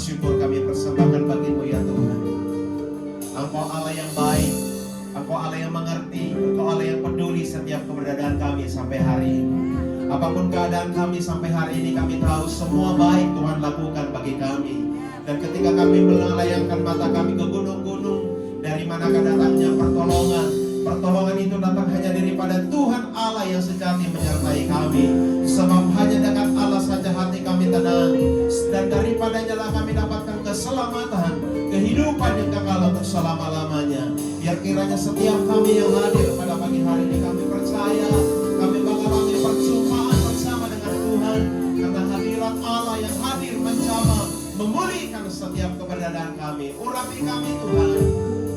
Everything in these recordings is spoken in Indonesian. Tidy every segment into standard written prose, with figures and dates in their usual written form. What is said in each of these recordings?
syukur kami persembahkan bagi-Mu ya Tuhan. Engkau Allah yang baik, Engkau Allah yang mengerti, Engkau Allah yang peduli setiap keberadaan kami sampai hari ini. Apapun keadaan kami sampai hari ini, kami tahu semua baik Tuhan lakukan bagi kami. Dan ketika kami melayangkan mata kami ke gunung-gunung, dari manakah datangnya pertolongan? Pertolongan itu datang hanya daripada Tuhan Allah yang sejati menyertai kami. Sebab hanya dengan Allah saja hati kami tenang, dan daripadanya lah kami dapatkan keselamatan, kehidupan yang kekal untuk selama-lamanya. Biar kiranya setiap kami yang hadir pada pagi hari ini, kami percaya kami mengalami perjumpaan bersama dengan Tuhan, karena hadirat Allah yang hadir menjamah memulihkan setiap keberadaan kami. Urapi kami Tuhan,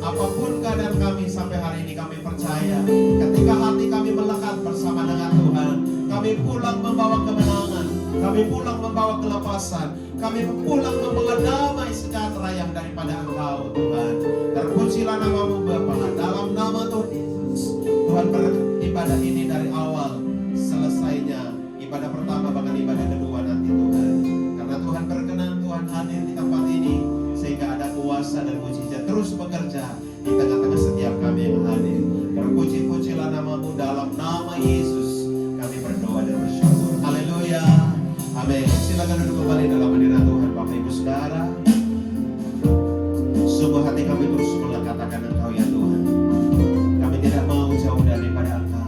apapun keadaan kami sampai hari ini, kami percaya ketika hati kami melekat bersama dengan Tuhan, kami pulang membawa kemenangan, kami pulang membawa kelepasan, kami pulang membawa damai sejahtera yang daripada Engkau Tuhan. Terpujilah nama-Mu Bapa, dalam nama Tuhan Yesus. Tuhan beribadah ini dari awal selesainya ibadah pertama bahkan ibadah kedua nanti Tuhan. Karena Tuhan berkenan, Tuhan hadir di tempat ini sehingga ada kuasa dan mujizat terus bekerja di tengah-tengah setiap kami yang hadir. Terpuji-pujilah nama-Mu, dalam nama Yesus kami berdoa dan bersyukur. Haleluya. Amin. Silakan duduk kembali dalam hadirat Tuhan Bapak Ibu Saudara. Sungguh hati kami terus melekat Engkau ya Tuhan. Kami tidak mau jauh daripada Engkau,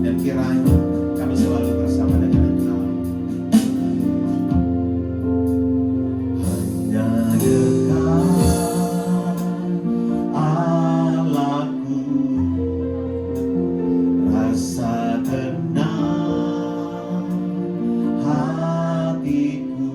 dan kiranya kami selalu bersama dengan Engkau. Hanya dekat Allahku, rasa tenang hatiku.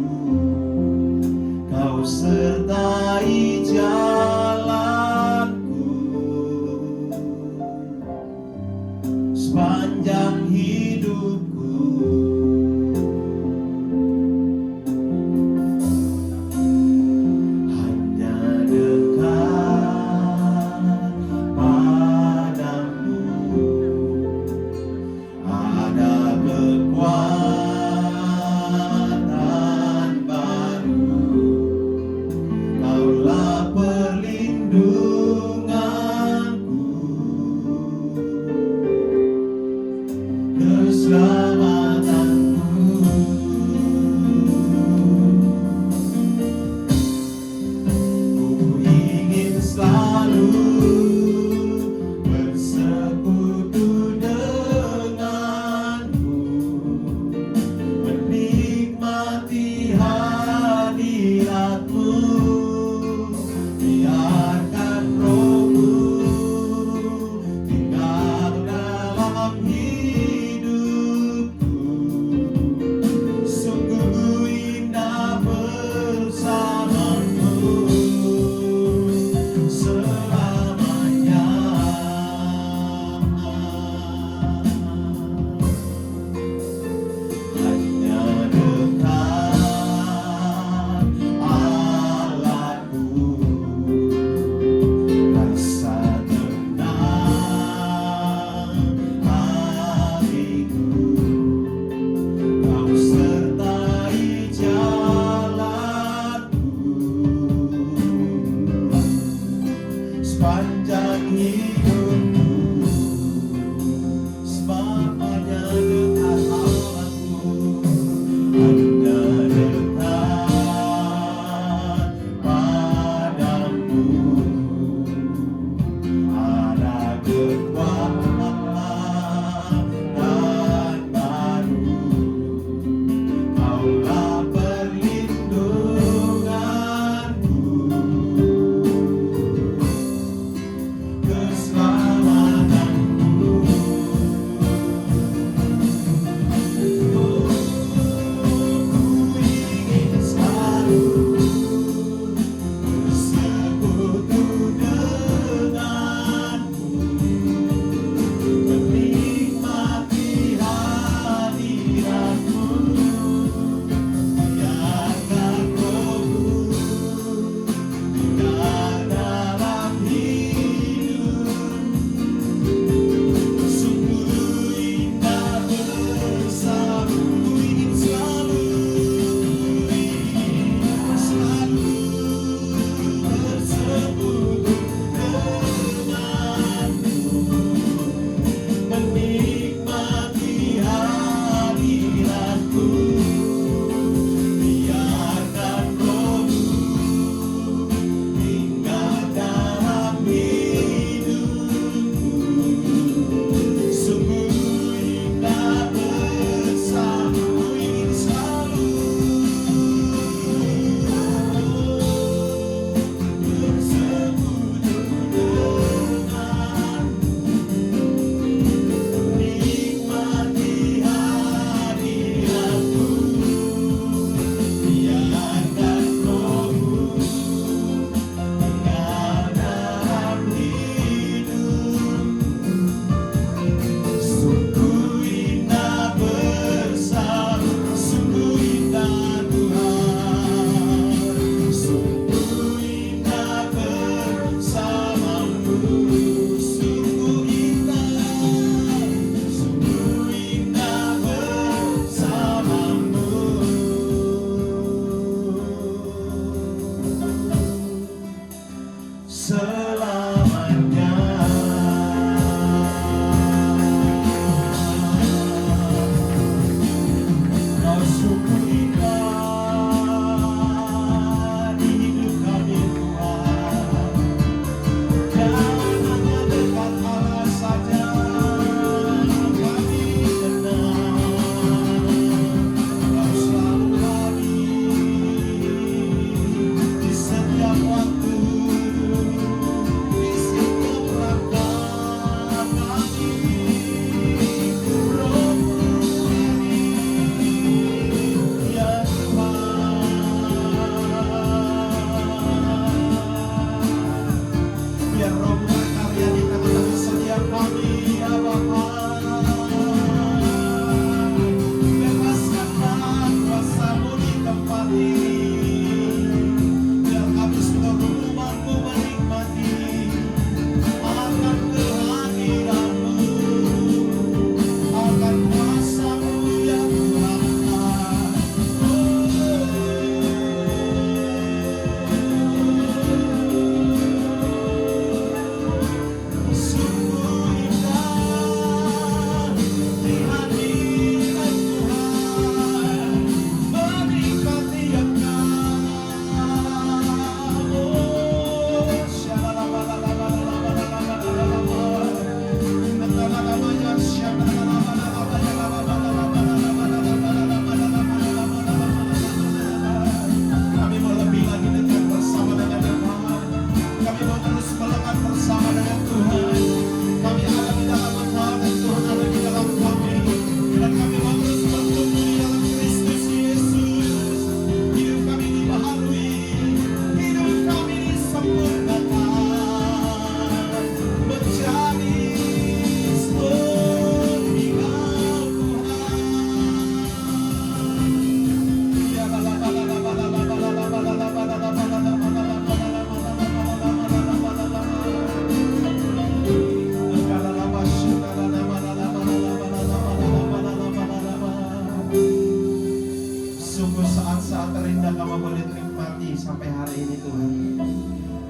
sampai hari ini Tuhan.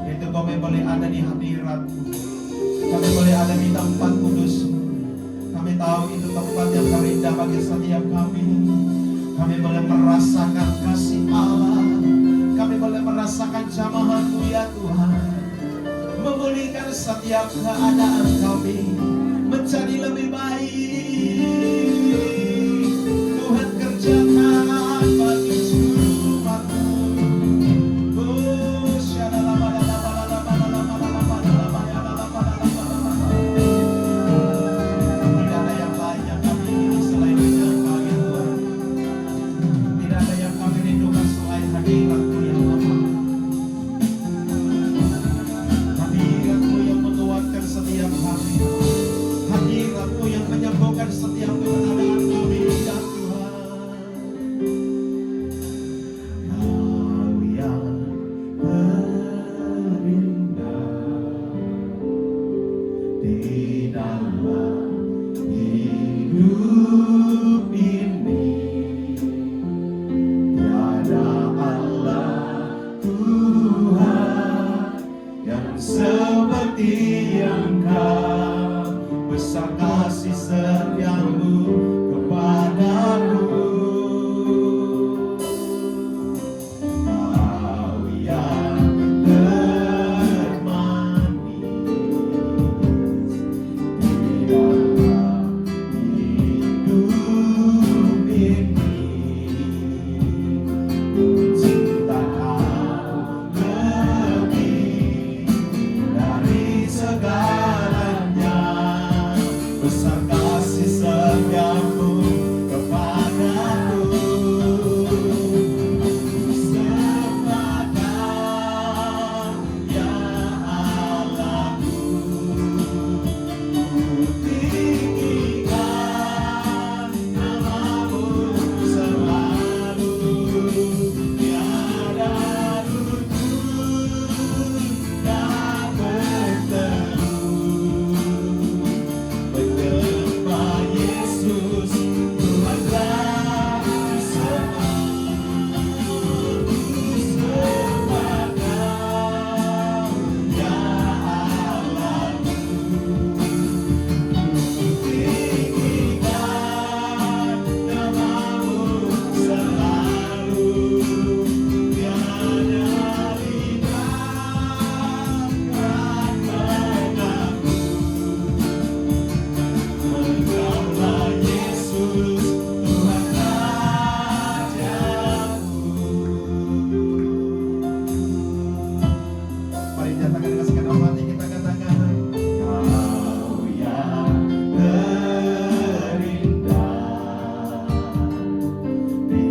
Itu kami boleh ada di hadirat-Mu, kami boleh ada di tempat kudus-Mu. Kami tahu itu tempat yang terindah bagi setiap kami. Kami boleh merasakan kasih Allah, kami boleh merasakan jamahan-Mu ya Tuhan, memulihkan setiap keadaan kami menjadi lebih baik. Tuhan kerjakan bagi umat-Mu. Tidak ada yang lain yang kami ingini selain Engkau ya Tuhan. Tidak ada yang kami rindukan selain hadirat-Mu yang Bapa. Hadirat-Mu yang menguatkan setiap kami, hadirat-Mu yang menyembuhkan setiap keberadaan kami ya Tuhan. Kau yang terindah di dalam hidup ini, tiada Allah Tuhan yang seperti Engkau, besar kasih setiamu kepadaku. Kau yang termanis di dalam hidup ini, ku cinta Kau lebih dari segalanya, besar kasih setiamu kepadaku. Sepadan ya Allahku, ku tinggikan nama-Mu selalu, tiada rukun tak berteru. Menyembah Yesus Tuhanlah sepadan ya Allahku, tinggikan nama-Mu selalu, tiada lidahkan mengaku. Engkaulah Yesus Tuhan Rajaku. Mari nyatakan kasihkan hormati kita katakan, Kau yang terindah di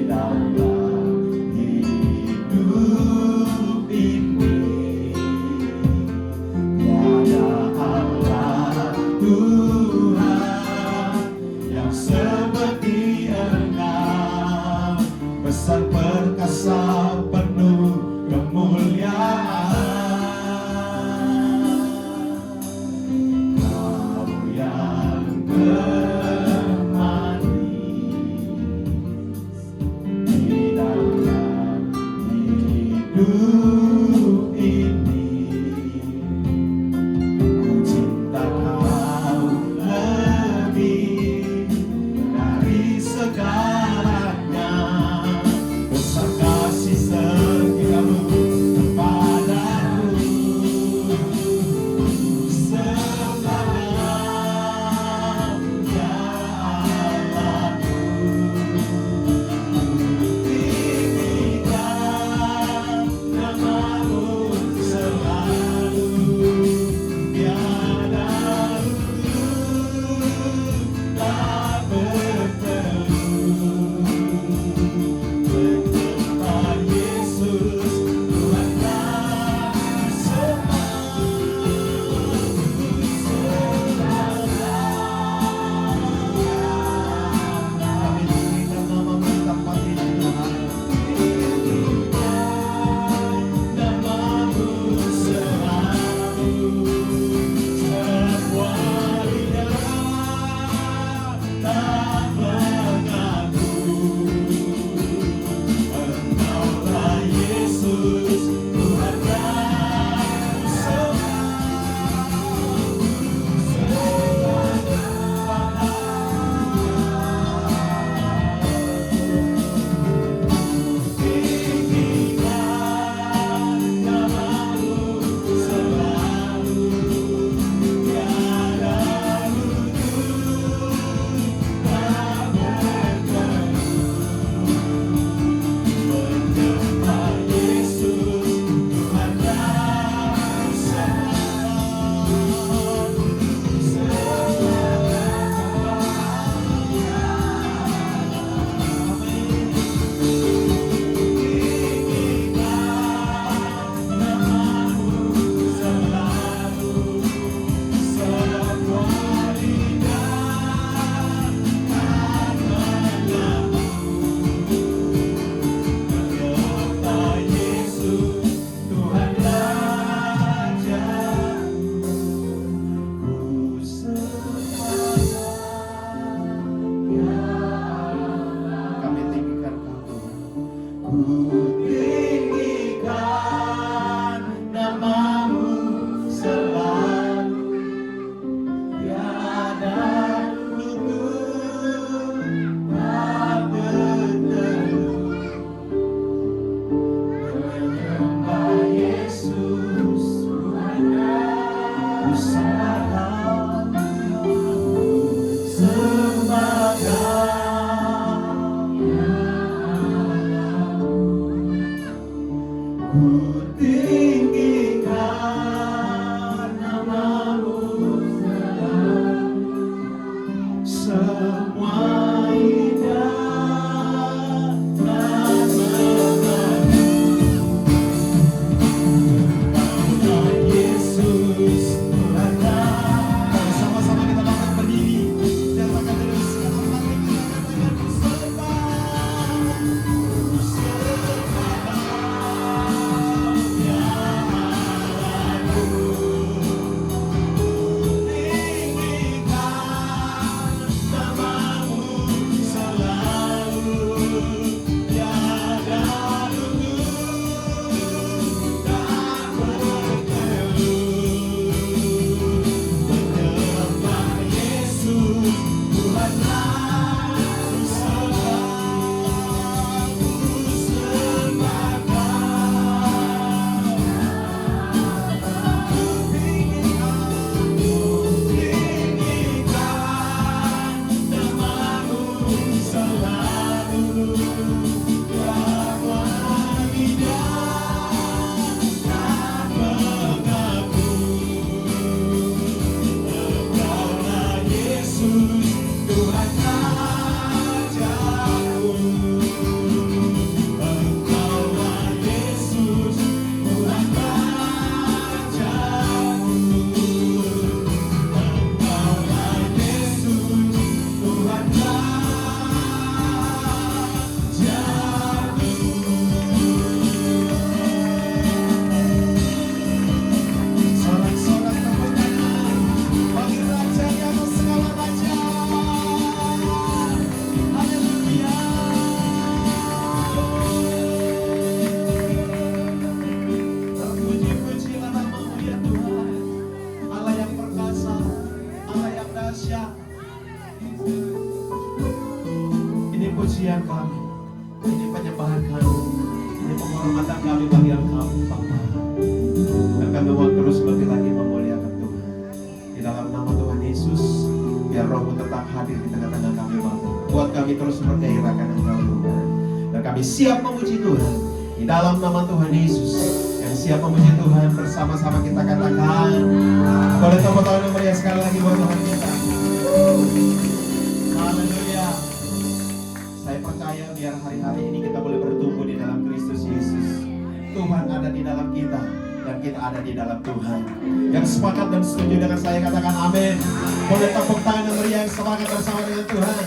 dalam hidup ini, tiada Allah Tuhan yang seperti Engkau, besar perkasa penuh kemuliaan. Kau yang termanis di dalam hidup ini, ku cinta Kau lebih dari segalanya, besar kasih setiamu kepadaku. Sepadan ya Allahku, tinggikan nama pujian kami, ini penyembahan kami, ini penghormatan kami bagi Engkau, Bapa. Dan kami mau terus lebih lagi memuliakan Tuhan. Di dalam nama Tuhan Yesus, biar Roh-Mu tetap hadir di tengah-tengah kami, Bapa. Buat kami terus bergairahkan Engkau, Tuhan. Dan kami siap memuji Tuhan di dalam nama Tuhan Yesus. Yang siap memuji Tuhan bersama-sama kita katakan, boleh tepuk tangan yang meriah sekali lagi buat Tuhan kita. Haleluya. Saya percaya biar hari-hari ini kita boleh bertumbuh di dalam Kristus Yesus. Tuhan ada di dalam kita dan kita ada di dalam Tuhan. Yang sepakat dan setuju dengan saya katakan amin. Boleh tepuk tangan yang meriah yang semangat bersama dengan Tuhan.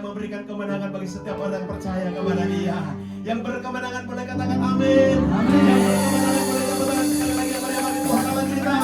memberikan kemenangan bagi setiap orang yang percaya kepada Dia. Yang berkemenangan boleh katakan amin. Amin. Yang berkemenangan boleh katakan sekali lagi apa yang bagi Tuhan dalam kita.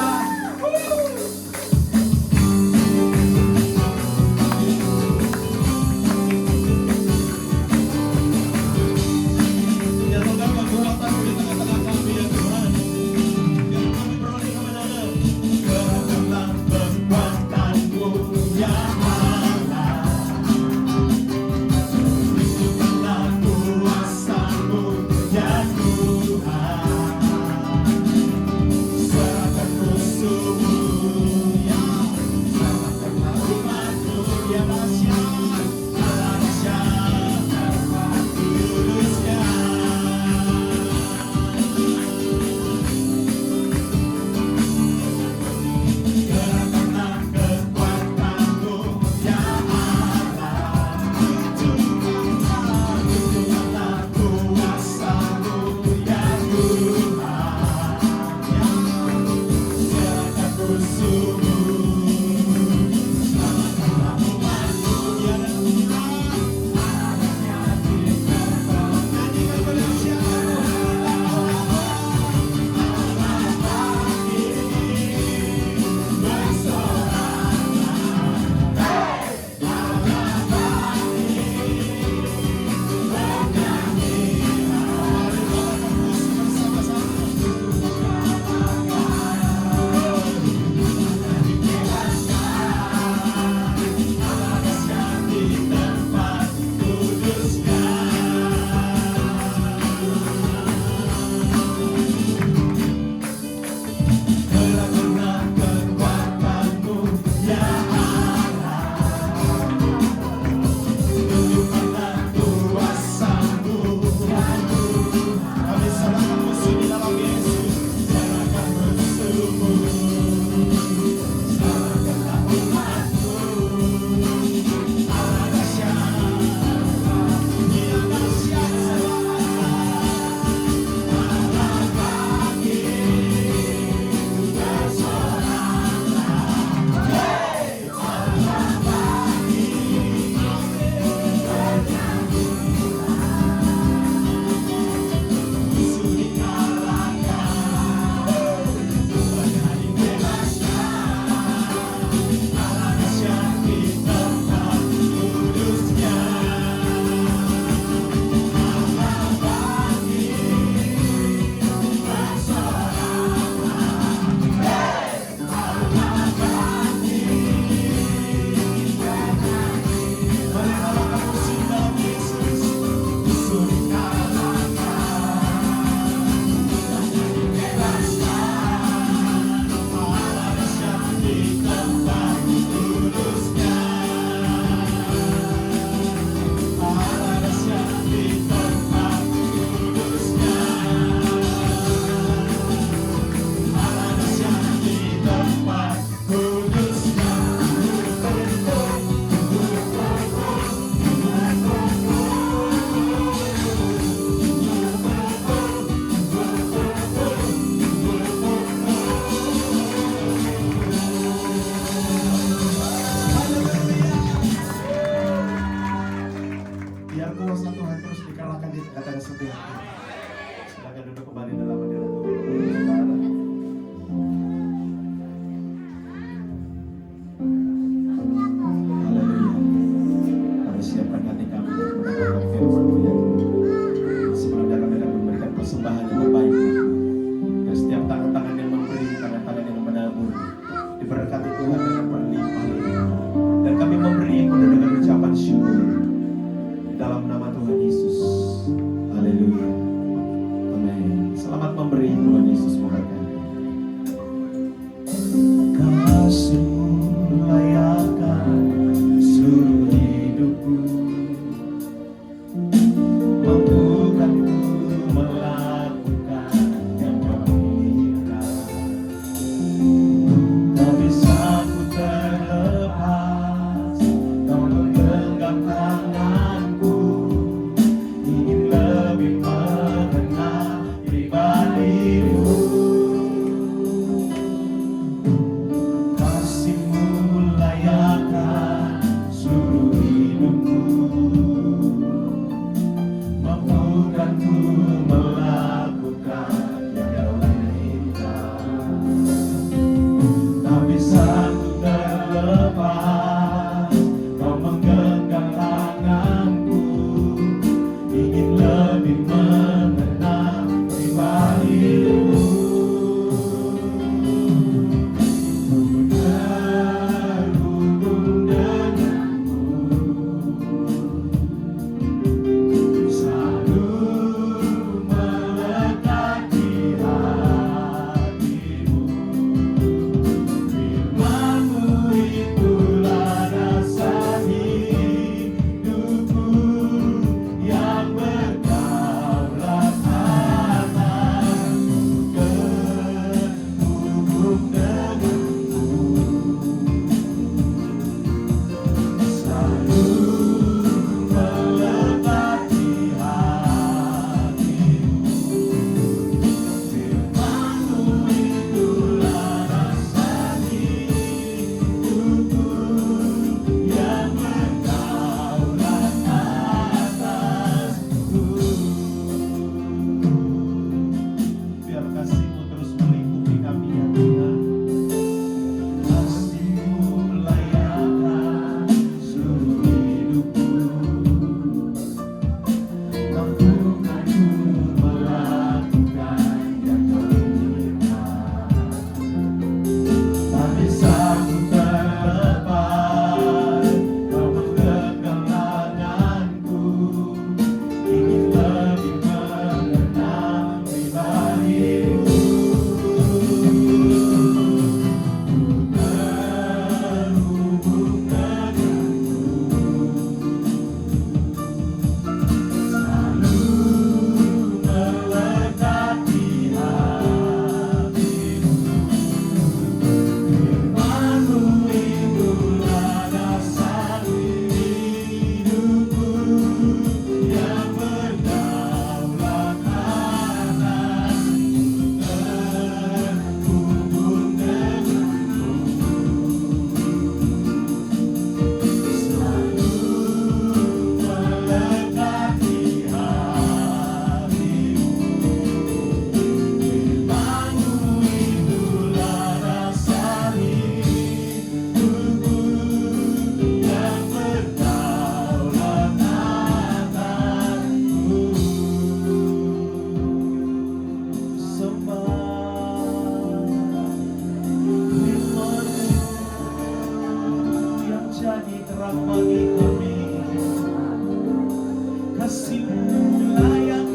kasih-Mu layak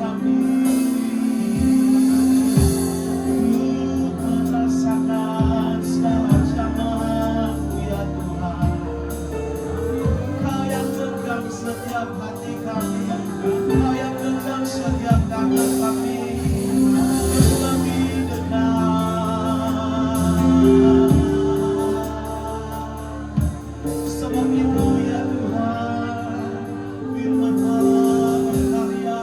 kami. Merasakan segala zaman-Mu ya Tuhan. Kau yang genggam setiap hati kami, Kau yang genggam setiap tangan kami. Lebih dekat. Sebab itu ya Tuhan, firman-Mu berkarya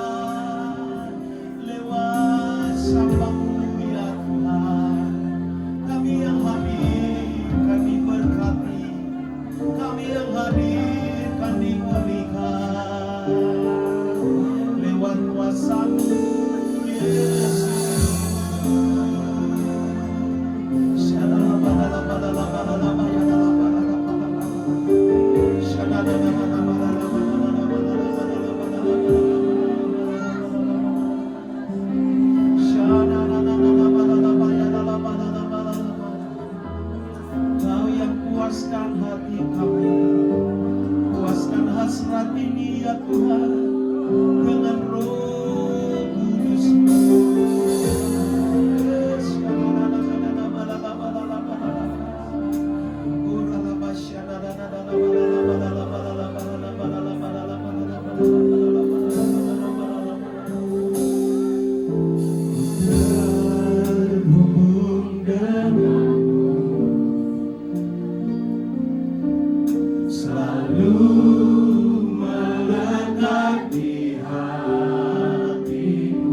lewat sabda-Mu ya Tuhan. Kami yang hadir, kami berkati. Kami yang hadir, kami pulihkan lewat kuasa-Mu Yesus. Kau yang puaskan hati kami, puaskan hasrat ini ya Tuhan dengan Roh Kudus-Mu. Terhubung denganmu, selalu melekat di hatiku.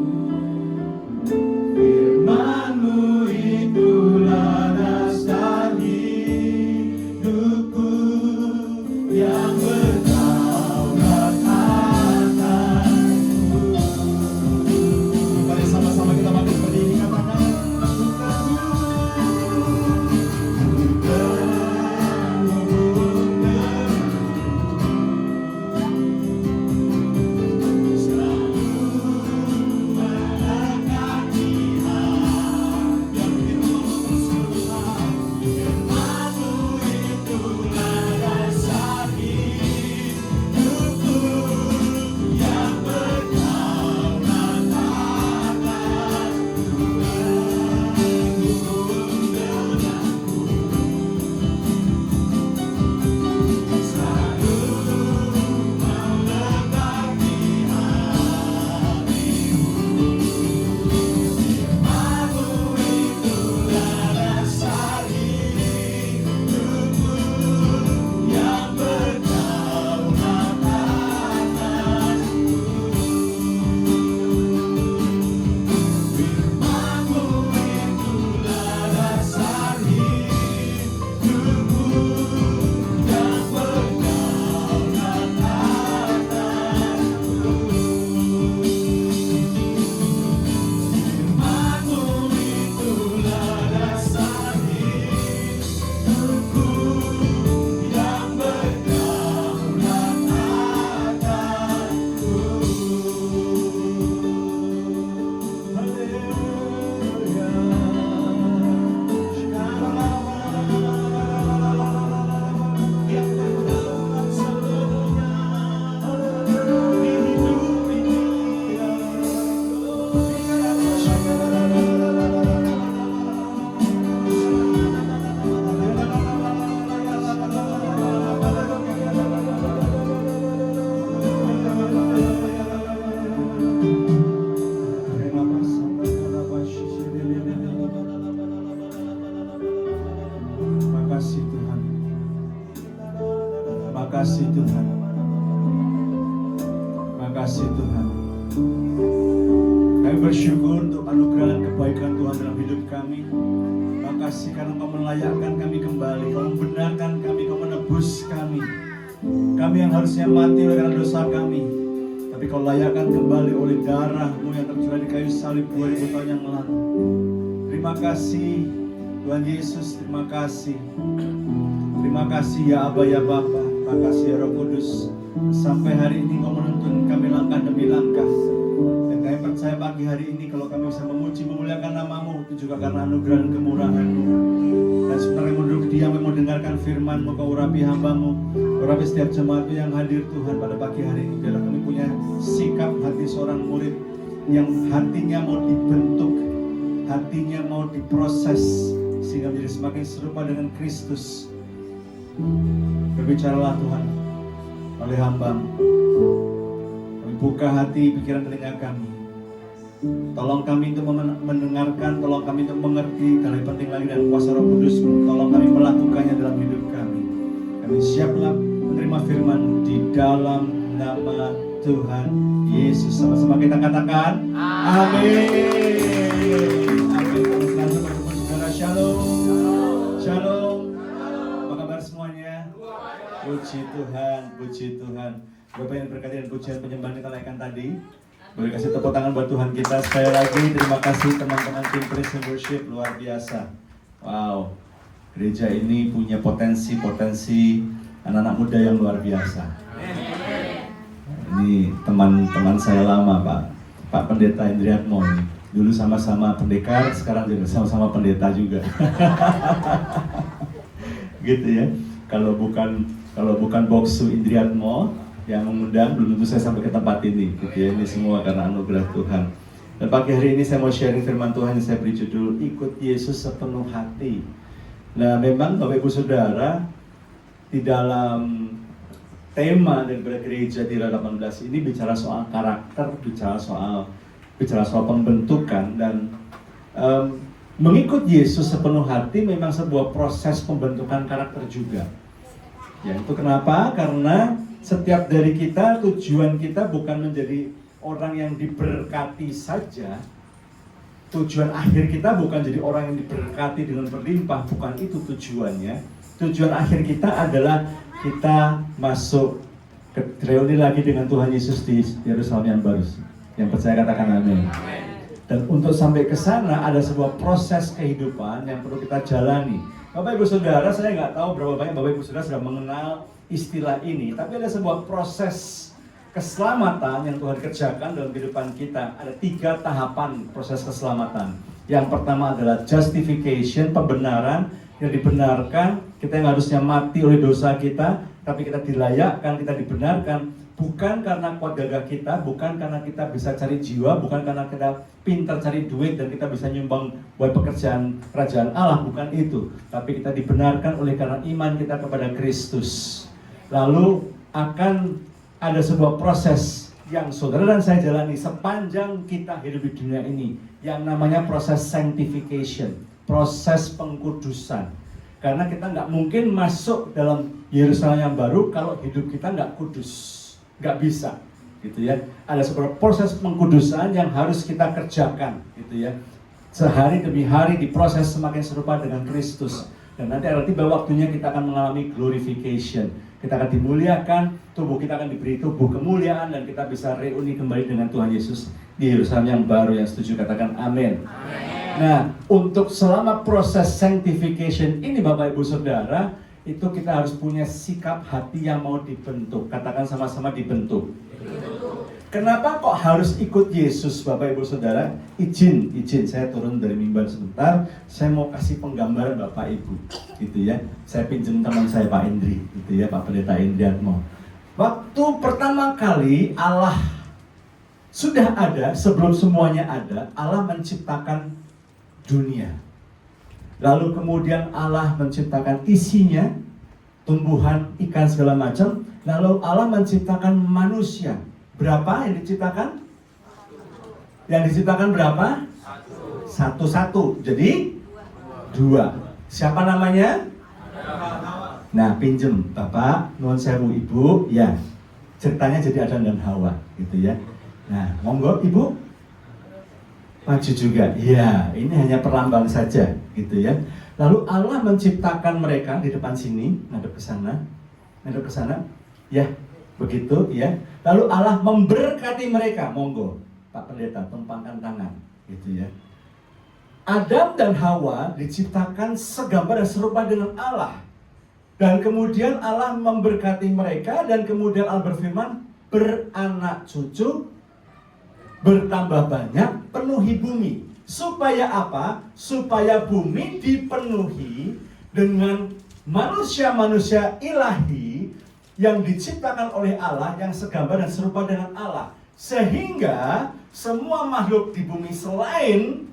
Firman-Mu itulah dasar hidupku yang berdaulat atasku. Mari sama-sama kita bangkit berdiri, katakan Makasih Tuhan. Makasih Tuhan. Kami bersyukur untuk anugerah dan kebaikan Tuhan dalam hidup kami. Makasih karena Kau melayakkan kami kembali. Kau membenarkan kami, Kau menebus kami. Kami yang harusnya mati oleh karena dosa kami, tapi Kau layakkan kembali oleh darah-Mu yang tercurah di kayu salib 2000 tahun yang lalu. Terima kasih Tuhan Yesus, terima kasih. Terima kasih ya Aba ya Bapa. Terima kasih ya Roh Kudus. Sampai hari ini Kau menuntun kami langkah demi langkah. Dan kami percaya pagi hari ini kalau kami bisa memuji memuliakan nama-Mu, itu juga karena anugerah dan kemurahan-Mu. Dan sebenarnya duduk diam mau dengarkan firman-Mu, Kau urapi hamba-Mu, urapi setiap jemaat yang hadir Tuhan pada pagi hari ini. Biarlah kami punya sikap hati seorang murid yang hatinya mau dibentuk, hatinya mau diproses sehingga menjadi semakin serupa dengan Kristus. Berbicaralah Tuhan oleh hamba-Mu. Kami buka hati, pikiran, telinga kami. Tolong kami untuk mendengarkan, tolong kami untuk mengerti, dan lebih penting lagi dengan kuasa Roh Kudus, tolong kami melakukannya dalam hidup kami. Kami siaplah menerima firman di dalam nama Tuhan Yesus. Sama-sama kita katakan amin. Amin. Selalu bertemu saudara. Shalom. Shalom. Apa kabar semuanya? Puji Tuhan, puji Tuhan. Bapak yang berkati dan pujian penyembahan kita naikkan tadi. Boleh kasih tepuk tangan buat Tuhan kita sekali lagi. Terima kasih teman-teman tim Praise and Worship, luar biasa. Wow, gereja ini punya potensi anak-anak muda yang luar biasa. Ini teman-teman saya lama, Pak Pendeta Indriatmo ini. Dulu sama-sama pendekar, sekarang juga sama-sama pendeta juga. Gitu ya. Kalau bukan Boksu Indriatmo yang mengundang, belum tentu saya sampai ke tempat ini, gitu ya. Ini semua karena anugerah Tuhan. Dan pagi hari ini saya mau sharing firman Tuhan yang saya beri judul Ikut Yesus Sepenuh Hati. Nah, memang Bapak Ibu Saudara, di dalam tema daripada gereja di 18 ini bicara soal karakter, bicara soal pembentukan, dan mengikut Yesus sepenuh hati memang sebuah proses pembentukan karakter juga. Ya, itu kenapa? Karena setiap dari kita, tujuan kita bukan menjadi orang yang diberkati saja. Tujuan akhir kita bukan jadi orang yang diberkati dengan berlimpah, bukan itu tujuannya. Tujuan akhir kita adalah kita masuk ke reuni lagi dengan Tuhan Yesus di Yerusalem yang baru. Yang percaya katakan amin. Dan untuk sampai ke sana ada sebuah proses kehidupan yang perlu kita jalani. Bapak Ibu Saudara, saya nggak tahu berapa banyak Bapak Ibu Saudara sudah mengenal istilah ini, tapi ada sebuah proses keselamatan yang Tuhan kerjakan dalam kehidupan kita. Ada 3 tahapan proses keselamatan. Yang pertama adalah justification, pembenaran, yang dibenarkan, kita yang harusnya mati oleh dosa kita, tapi kita dilayakkan, kita dibenarkan, bukan karena kuat gagah kita, bukan karena kita bisa cari jiwa, bukan karena kita pintar cari duit dan kita bisa nyumbang buat pekerjaan kerajaan Allah, bukan itu. Tapi kita dibenarkan oleh karena iman kita kepada Kristus. Lalu akan ada sebuah proses yang saudara dan saya jalani sepanjang kita hidup di dunia ini, yang namanya proses sanctification, proses pengkudusan. Karena kita nggak mungkin masuk dalam Yerusalem yang baru kalau hidup kita nggak kudus, nggak bisa, gitu ya. Ada sebuah proses pengkudusan yang harus kita kerjakan, gitu ya. Sehari demi hari diproses semakin serupa dengan Kristus. Dan nanti ada tiba waktunya kita akan mengalami glorification. Kita akan dimuliakan, tubuh kita akan diberi tubuh kemuliaan, dan kita bisa reuni kembali dengan Tuhan Yesus di Yerusalem yang baru. Yang setuju katakan amin. Nah, untuk selama proses sanctification ini Bapak Ibu Saudara, itu kita harus punya sikap hati yang mau dibentuk. Katakan sama-sama dibentuk. Kenapa kok harus ikut Yesus Bapak Ibu Saudara? Izin saya turun dari mimbar sebentar. Saya mau kasih penggambaran Bapak Ibu, gitu ya. Saya pinjam teman saya Pak Indri, gitu ya, Pak Pendeta Indriatmo. Waktu pertama kali Allah sudah ada, sebelum semuanya ada, Allah menciptakan dunia. Lalu kemudian Allah menciptakan isinya, tumbuhan, ikan segala macam. Lalu Allah menciptakan manusia. Berapa yang diciptakan? Yang diciptakan berapa? Satu. Jadi 2. Siapa namanya? Nah, pinjem Bapak, nuwun sewu Ibu, ya. Ceritanya jadi Adam dan Hawa, gitu ya. Nah, monggo Ibu maju juga. Iya, ini hanya perlambang saja, gitu ya. Lalu Allah menciptakan mereka di depan sini, ngadep ke sana. Ya, begitu ya. Lalu Allah memberkati mereka. Monggo Pak Pendeta tumpangkan tangan, gitu ya. Adam dan Hawa diciptakan segambar dan serupa dengan Allah. Dan kemudian Allah memberkati mereka, dan kemudian Allah berfirman, beranak cucu, bertambah banyak, penuhi bumi. Supaya apa? Supaya bumi dipenuhi dengan manusia-manusia ilahi yang diciptakan oleh Allah, yang segambar dan serupa dengan Allah. Sehingga semua makhluk di bumi selain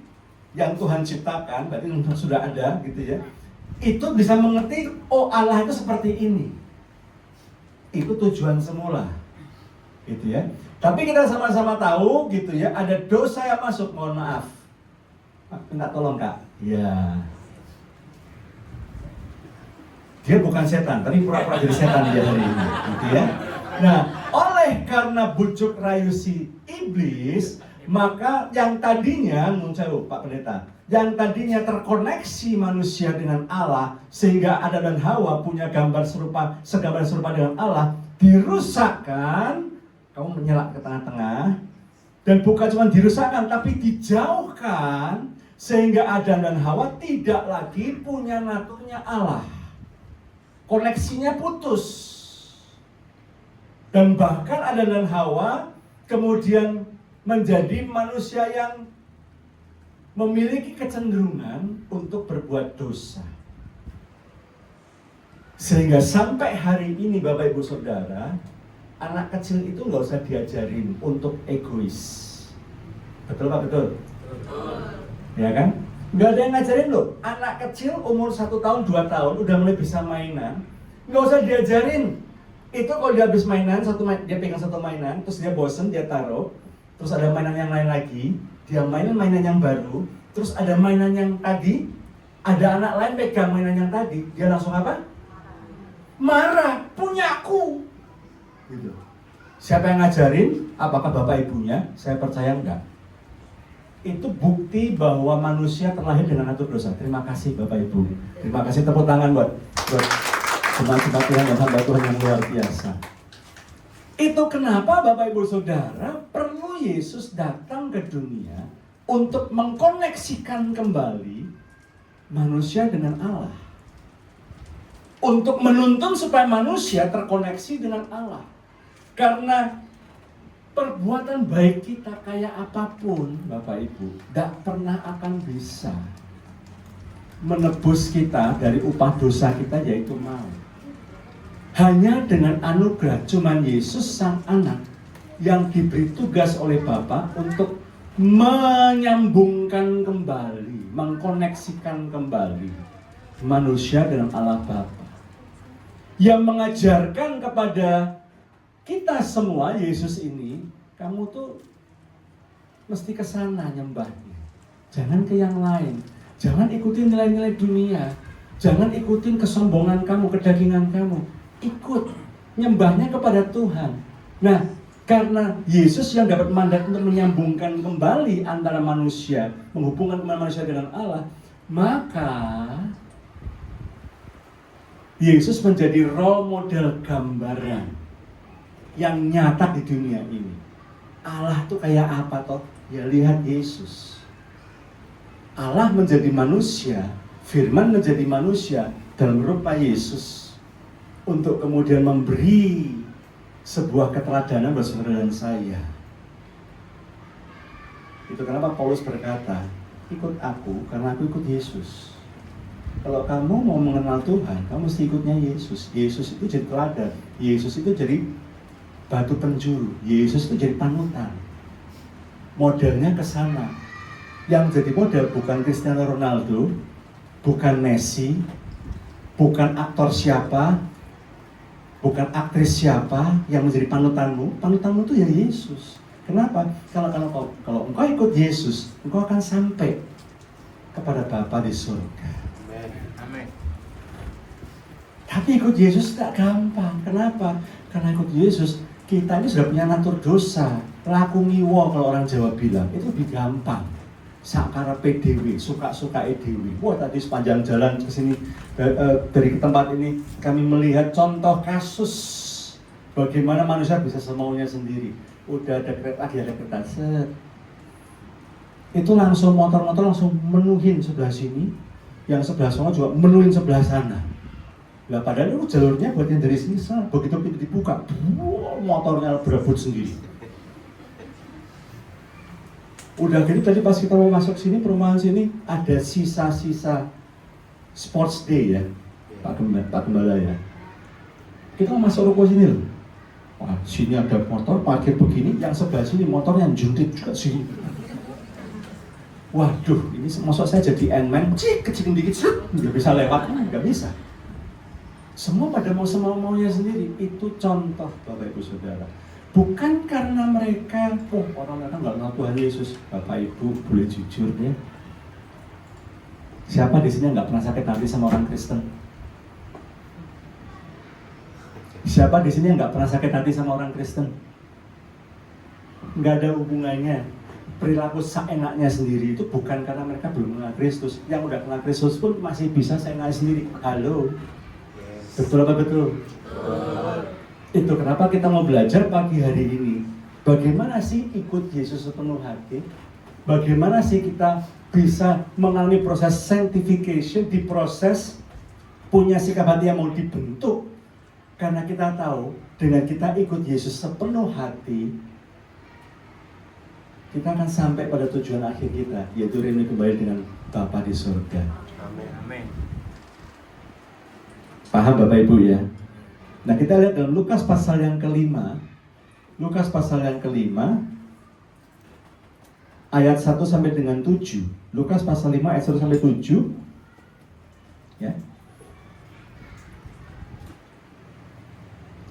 yang Tuhan ciptakan, berarti sudah ada gitu ya, itu bisa mengerti, oh Allah itu seperti ini. Itu tujuan semula, gitu ya. Tapi kita sama-sama tahu gitu ya, ada dosa yang masuk, mohon maaf. Minta tolong Kak. Ya. Dia bukan setan, tapi pura-pura jadi setan dia hari ini, gitu ya. Nah, oleh karena bujuk rayu si iblis, maka yang tadinya, Pak Pendeta, yang tadinya terkoneksi manusia dengan Allah, sehingga Adam dan Hawa punya gambar serupa, segambar serupa dengan Allah, dirusakkan. Kamu menyelak ke tengah-tengah, dan bukan cuma dirusakkan, tapi dijauhkan, sehingga Adam dan Hawa tidak lagi punya naturnya Allah. Koneksinya putus. Dan bahkan Adam dan Hawa kemudian menjadi manusia yang memiliki kecenderungan untuk berbuat dosa. Sehingga sampai hari ini Bapak Ibu Saudara, anak kecil itu nggak usah diajarin untuk egois. Betul Pak? Betul? Betul. Ya kan? Nggak ada yang ngajarin loh. Anak kecil umur 1 tahun, 2 tahun udah mulai bisa mainan. Nggak usah diajarin. Itu kalau dia habis mainan, dia pegang satu mainan, terus dia bosen, dia taruh. Terus ada mainan yang lain lagi, dia mainin mainan yang baru. Terus ada mainan yang tadi, ada anak lain pegang mainan yang tadi, dia langsung apa? Marah, punyaku. Gitu. Siapa yang ngajarin? Apakah bapak ibunya? Saya percaya enggak. Itu bukti bahwa manusia terlahir dengan natur dosa. Terima kasih bapak ibu. Terima kasih, tepuk tangan buat jemaat-jemaat Tuhan dan hamba Tuhan yang luar biasa. Itu kenapa Bapak Ibu Saudara perlu Yesus datang ke dunia untuk mengkoneksikan kembali manusia dengan Allah. Untuk menuntun supaya manusia terkoneksi dengan Allah. Karena perbuatan baik kita kayak apapun Bapak Ibu, tidak pernah akan bisa menebus kita dari upah dosa kita, yaitu maut. Hanya dengan anugerah, cuman Yesus sang anak yang diberi tugas oleh Bapa untuk menyambungkan kembali, mengkoneksikan kembali manusia dengan Allah Bapa. Yang mengajarkan kepada kita semua, Yesus ini, kamu tuh mesti ke sana nyembahnya. Jangan ke yang lain. Jangan ikutin nilai-nilai dunia. Jangan ikutin kesombongan kamu, kedagingan kamu. Ikut nyembahnya kepada Tuhan. Nah, karena Yesus yang dapat mandat untuk menyambungkan kembali antara manusia, menghubungkan manusia dengan Allah, maka Yesus menjadi role model gambaran yang nyata di dunia ini. Allah tuh kayak apa toh? Ya lihat Yesus. Allah menjadi manusia, Firman menjadi manusia dalam rupa Yesus, untuk kemudian memberi sebuah keteladanan buat saudara dan saya. Itu kenapa Paulus berkata, ikut aku karena aku ikut Yesus. Kalau kamu mau mengenal Tuhan, kamu mesti ikutnya Yesus. Yesus itu jadi teladan. Yesus itu jadi batu penjuru. Yesus itu jadi panutan. Modelnya ke sana. Yang jadi model bukan Cristiano Ronaldo, bukan Messi, bukan aktor siapa, bukan aktris siapa yang menjadi panutanmu. Panutanmu itu ya Yesus. Kenapa? Kalau engkau ikut Yesus, engkau akan sampai kepada Bapa di surga. Amin. Tapi ikut Yesus tidak gampang. Kenapa? Karena ikut Yesus, kita ini sudah punya natur dosa. Laku ngiwo kalau orang Jawa bilang, itu lebih gampang. Sakara PDW, suka-suka EDW. Wah, tadi sepanjang jalan ke sini dari tempat ini kami melihat contoh kasus bagaimana manusia bisa semaunya sendiri. Udah ada kereta, ada kereta set. Itu langsung motor-motor langsung menuhin sebelah sini, yang sebelah sana juga menuhin sebelah sana. Lah padahal itu jalurnya buat yang dari sini sana. Begitu pintu dibuka, motornya berebut sendiri. Udah gitu tadi pas kita mau masuk sini, perumahan sini ada sisa-sisa sports day ya, Pak Gembala ya. Kita mau masuk ruko sini loh. Wah, sini ada motor parkir begini, yang sebelah sini motornya juntit juga sini. Waduh, ini masuk saya jadi Ant-Man, kecil dikit, nggak bisa lewat, nggak bisa. Semua pada mau semau-maunya sendiri. Itu contoh Bapak Ibu Saudara. Bukan karena mereka, orang mereka nggak kenal Tuhan Yesus. Bapak Ibu boleh jujur ya. Siapa di sini nggak pernah sakit hati sama orang Kristen? Siapa di sini yang nggak pernah sakit hati sama orang Kristen? Nggak ada hubungannya. Perilaku seenaknya sendiri itu bukan karena mereka belum kenal Kristus. Yang udah kenal Kristus pun masih bisa seenaknya sendiri. Halo, betul apa betul? Itu kenapa kita mau belajar pagi hari ini. Bagaimana sih ikut Yesus sepenuh hati? Bagaimana sih kita bisa mengalami proses sanctification, diproses, punya sikap hati yang mau dibentuk. Karena kita tahu, dengan kita ikut Yesus sepenuh hati, kita akan sampai pada tujuan akhir kita, yaitu rindu kembali dengan Bapa di surga. Amin. Paham Bapak Ibu ya? Nah, kita lihat dalam Lukas pasal yang kelima. Lukas pasal yang kelima, ayat 1 sampai dengan 7. Lukas pasal 5 ayat 1 sampai 7. Ya.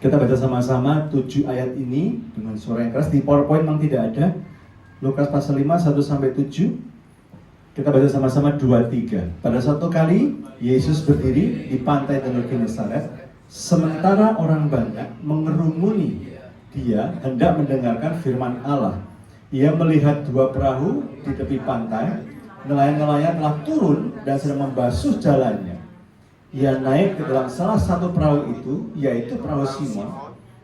Kita baca sama-sama 7 ayat ini dengan suara yang keras. Di PowerPoint memang tidak ada. Lukas pasal 5 1 sampai 7. Kita baca sama-sama 2, 3. Pada suatu kali Yesus berdiri di pantai Teluk Genesaret, sementara orang banyak mengerumuni dia hendak mendengarkan firman Allah. Ia melihat 2 perahu di tepi pantai. Nelayan-nelayan telah turun dan sedang membasuh jalannya. Ia naik ke dalam salah satu perahu itu, yaitu perahu Simon,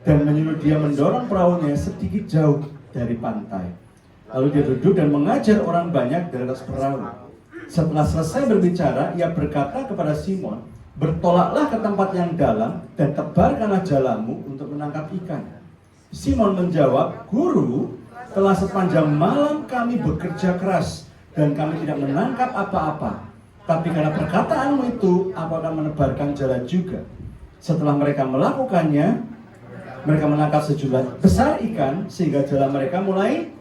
dan menyuruh dia mendorong perahunya sedikit jauh dari pantai. Lalu dia duduk dan mengajar orang banyak dari atas perahu. Setelah selesai berbicara, ia berkata kepada Simon, "Bertolaklah ke tempat yang dalam dan tebarkanlah jalamu untuk menangkap ikan." Simon menjawab, "Guru, telah sepanjang malam kami bekerja keras dan kami tidak menangkap apa-apa. Tapi karena perkataanmu itu, aku akan menebarkan jalan juga." Setelah mereka melakukannya, mereka menangkap sejumlah besar ikan sehingga jalan mereka mulai.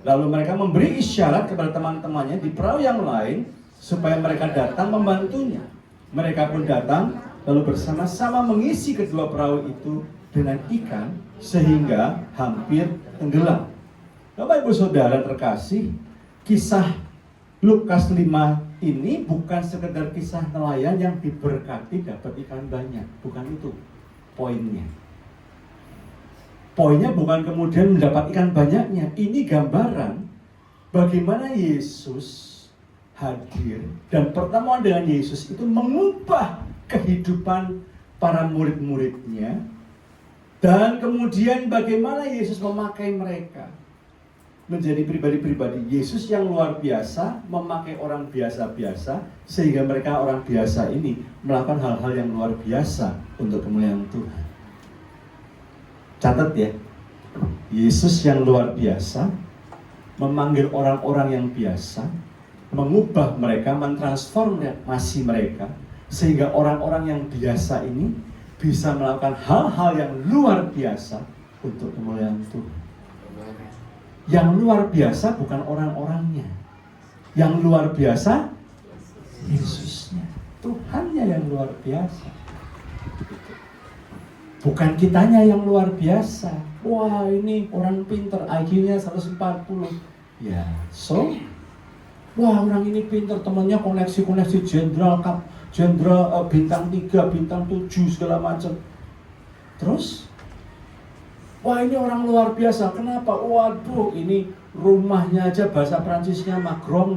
Lalu mereka memberi isyarat kepada teman-temannya di perahu yang lain supaya mereka datang membantunya. Mereka pun datang lalu bersama-sama mengisi kedua perahu itu dengan ikan sehingga hampir tenggelam. Bapak Ibu Saudara terkasih, kisah Lukas 5 ini bukan sekedar kisah nelayan yang diberkati dapat ikan banyak. Bukan itu poinnya. Poinnya bukan kemudian mendapat ikan banyaknya. Ini gambaran bagaimana Yesus hadir dan pertemuan dengan Yesus itu mengubah kehidupan para murid-muridnya. Dan kemudian bagaimana Yesus memakai mereka menjadi pribadi-pribadi. Yesus yang luar biasa memakai orang biasa-biasa sehingga mereka orang biasa ini melakukan hal-hal yang luar biasa untuk kemuliaan Tuhan. Catat ya, Yesus yang luar biasa memanggil orang-orang yang biasa, mengubah mereka, mentransformasi mereka sehingga orang-orang yang biasa ini bisa melakukan hal-hal yang luar biasa untuk kemuliaan Tuhan. Yang luar biasa bukan orang-orangnya. Yang luar biasa Yesusnya. Tuhannya yang luar biasa. Bukan kitanya yang luar biasa. Wah, ini orang pinter, IQ-nya 140. Ya, so wah, orang ini pinter, temannya koneksi-koneksi jenderal, bintang 3, bintang 7 segala macam. Terus wah, ini orang luar biasa. Kenapa? Waduh, ini rumahnya aja bahasa Prancisnya Macron.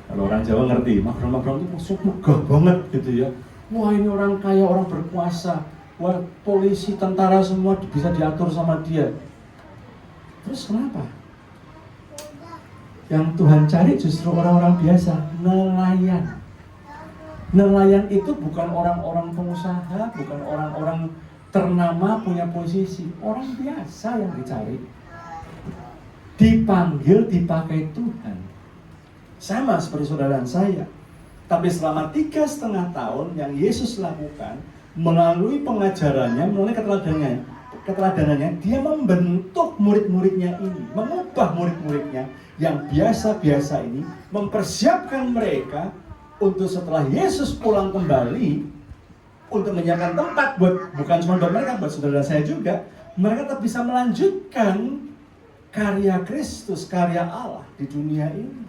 Kalau orang Jawa ngerti, Macron itu maksudnya megah banget gitu ya. Wah, ini orang kaya, orang berkuasa. Wah, polisi, tentara semua bisa diatur sama dia. Terus kenapa? Yang Tuhan cari justru orang-orang biasa, nelayan. Nelayan itu bukan orang-orang pengusaha, bukan orang-orang ternama punya posisi, orang biasa yang dicari, dipanggil, dipakai Tuhan, sama seperti saudara dan saya. Tapi selama 3,5 tahun yang Yesus lakukan, melalui pengajarannya, melalui keteladanannya, dia membentuk murid-muridnya ini, mengubah murid-muridnya yang biasa-biasa ini, mempersiapkan mereka untuk setelah Yesus pulang kembali, untuk menyiapkan tempat buat, bukan cuma buat mereka, buat saudara saya juga, mereka tetap bisa melanjutkan karya Kristus, karya Allah di dunia ini.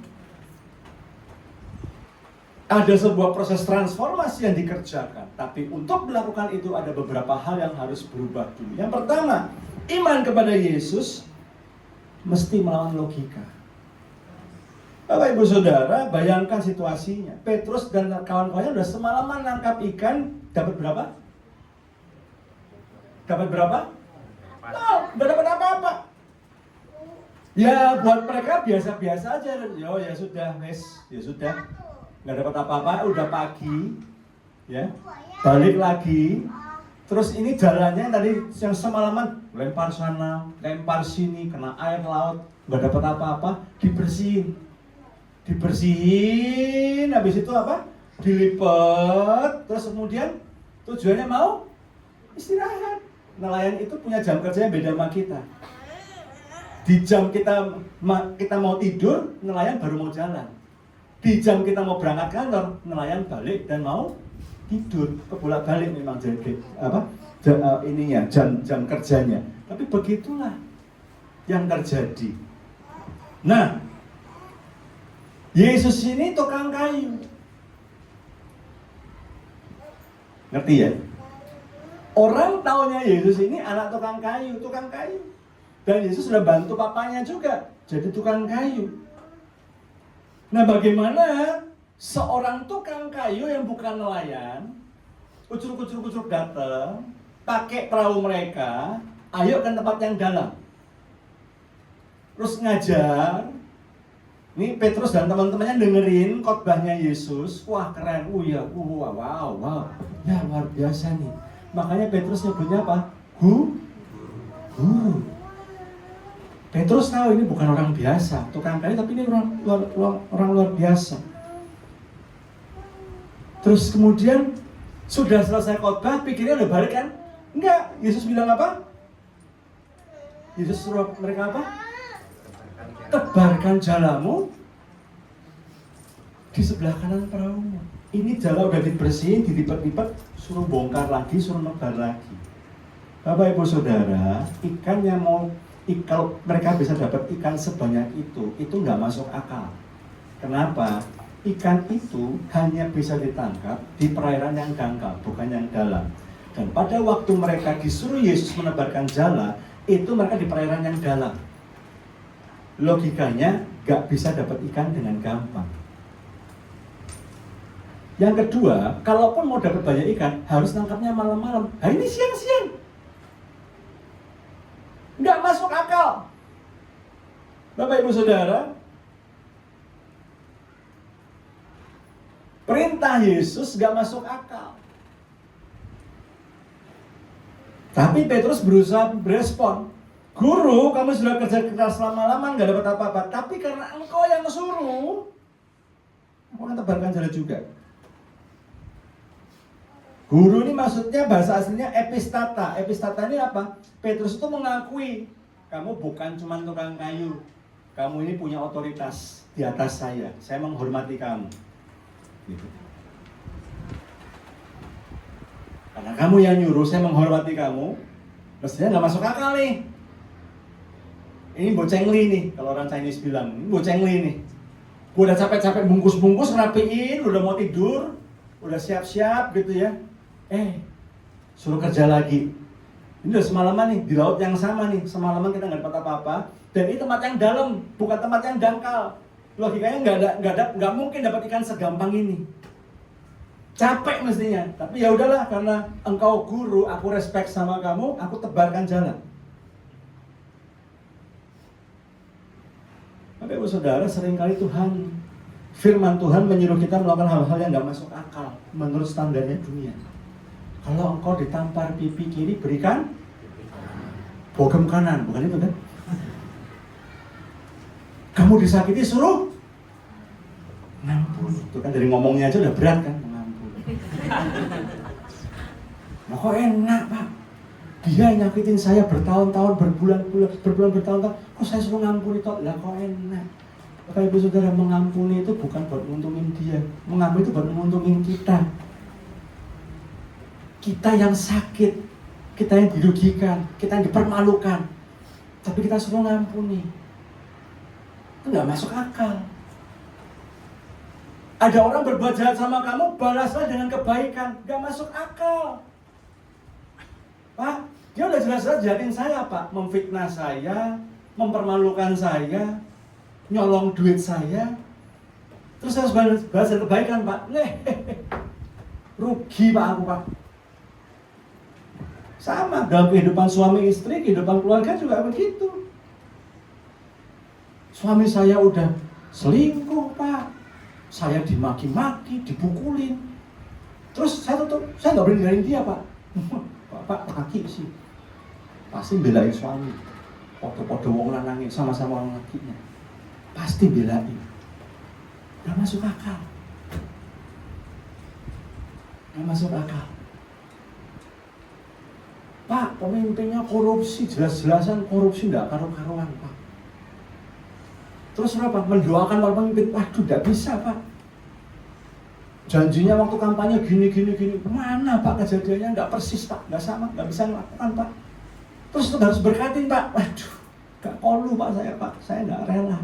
Ada sebuah proses transformasi yang dikerjakan, tapi untuk melakukan itu ada beberapa hal yang harus berubah dulu. Yang pertama, iman kepada Yesus mesti melawan logika. Bapak Ibu Saudara, bayangkan situasinya. Petrus dan kawan-kawannya udah semalaman nangkap ikan, dapat berapa? Dapat berapa? Nggak dapat apa-apa. Ya buat mereka biasa-biasa aja. Yo ya sudah, ya sudah. Nggak dapat apa-apa, udah pagi, ya, balik lagi. Terus ini jalannya tadi yang semalaman lempar sana, lempar sini, kena air laut, nggak dapat apa-apa, dibersihin, habis itu apa? Dilipat, terus kemudian tujuannya mau istirahat. Nelayan itu punya jam kerja yang beda sama kita. Di jam kita mau tidur, nelayan baru mau jalan. Di jam kita mau berangkat kantor, nelayan balik dan mau tidur. Kebolak-balik memang jam kerjanya. Tapi begitulah yang terjadi. Nah, Yesus ini tukang kayu. Ngerti ya? Orang taunya Yesus ini anak tukang kayu. Dan Yesus sudah bantu papanya juga jadi tukang kayu. Nah, bagaimana seorang tukang kayu yang bukan nelayan, ucruk datang, pakai perahu mereka, ayo ke tempat yang dalam. Terus ngajar. Nih Petrus dan teman-temannya dengerin khotbahnya Yesus. Wah, keren. Wow. Ya, luar biasa nih. Makanya Petrus nyebutnya apa? Guru. Petrus tahu ini bukan orang biasa, tukang kayu, tapi ini orang luar biasa. Terus kemudian sudah selesai khotbah, pikirnya udah balik kan? Enggak, Yesus bilang apa? Yesus suruh mereka apa? Tebarkan jalamu di sebelah kanan perahumu. Ini jala udah dibersihin, dilipat-lipat, suruh bongkar lagi, suruh nebar lagi. Bapak Ibu Saudara, ikan yang kalau mereka bisa dapat ikan sebanyak itu nggak masuk akal. Kenapa? Ikan itu hanya bisa ditangkap di perairan yang dangkal, bukan yang dalam. Dan pada waktu mereka disuruh Yesus menebarkan jala, itu mereka di perairan yang dalam. Logikanya nggak bisa dapat ikan dengan gampang. Yang kedua, kalaupun mau dapat banyak ikan, harus nangkapnya malam-malam. Nah ini siang-siang. Nggak masuk akal. Bapak Ibu Saudara, perintah Yesus nggak masuk akal. Tapi Petrus berusaha berespon. Guru, kamu sudah kerja keras lama-lama nggak dapat apa-apa. Tapi karena engkau yang suruh, aku akan tebarkan jala juga. Guru ini maksudnya bahasa aslinya epistata. Epistata ini apa? Petrus itu mengakui, kamu bukan cuma tukang kayu. Kamu ini punya otoritas di atas saya. Saya menghormati kamu. Gitu. Karena kamu yang nyuruh, saya menghormati kamu. Mestinya nggak masuk akal nih. Ini bocengli nih, kalau orang Chinese bilang. Ini bocengli nih. Gue udah capek-capek bungkus-bungkus, rapiin, udah mau tidur, udah siap-siap gitu ya. Suruh kerja lagi. Ini udah semalaman nih, di laut yang sama nih. Semalaman kita nggak dapat apa-apa. Dan ini tempat yang dalam, bukan tempat yang dangkal. Logikanya nggak mungkin dapat ikan segampang ini. Capek mestinya. Tapi ya udahlah, karena engkau guru, aku respect sama kamu, aku tebarkan jalan. Bapak Ibu Saudara, seringkali firman Tuhan menyuruh kita melakukan hal-hal yang nggak masuk akal menurut standarnya dunia. Kalau engkau ditampar pipi kiri, berikan bogem kanan, bukan itu kan? Kamu disakiti, suruh ngampun. Itu kan dari ngomongnya aja udah berat kan, ngampun. Nah, kok enak Pak? Dia nyakitin saya bertahun-tahun, berbulan-tahun, kok saya suruh ngampuni toh? Lah kok enak? Bapak Ibu Saudara, mengampuni itu bukan buat nguntungin dia. Mengampuni itu buat nguntungin kita. Kita yang sakit, kita yang dirugikan, kita yang dipermalukan. Tapi kita suruh ngampuni. Itu nggak masuk akal. Ada orang berbuat jahat sama kamu, balaslah dengan kebaikan. Nggak masuk akal. Pak, dia udah jelas-jelas jahatin saya Pak. Memfitnah saya, mempermalukan saya, nyolong duit saya. Terus saya harus balas dengan kebaikan Pak. Rugi Pak aku Pak. Sama dalam kehidupan suami istri, kehidupan keluarga juga begitu. Suami saya udah selingkuh Pak. Saya dimaki-maki, dipukulin. Terus saya nggak berani ninggalin dia Pak. Pak laki sih. Pasti belain suami. Podo-podo wong lanang sama-sama wong lakinya. Pasti belain. Gak masuk akal. Gak masuk akal. Pak, pemimpinnya korupsi, jelas-jelasan korupsi, enggak karu-karuan Pak. Terus apa? Mendoakan para pemimpin, waduh enggak bisa Pak. Janjinya waktu kampanye gini. Mana Pak kejadiannya? Enggak persis Pak, enggak sama, enggak bisa melakukan Pak. Terus itu harus berkatin Pak, waduh, enggak kolu Pak, saya enggak rela.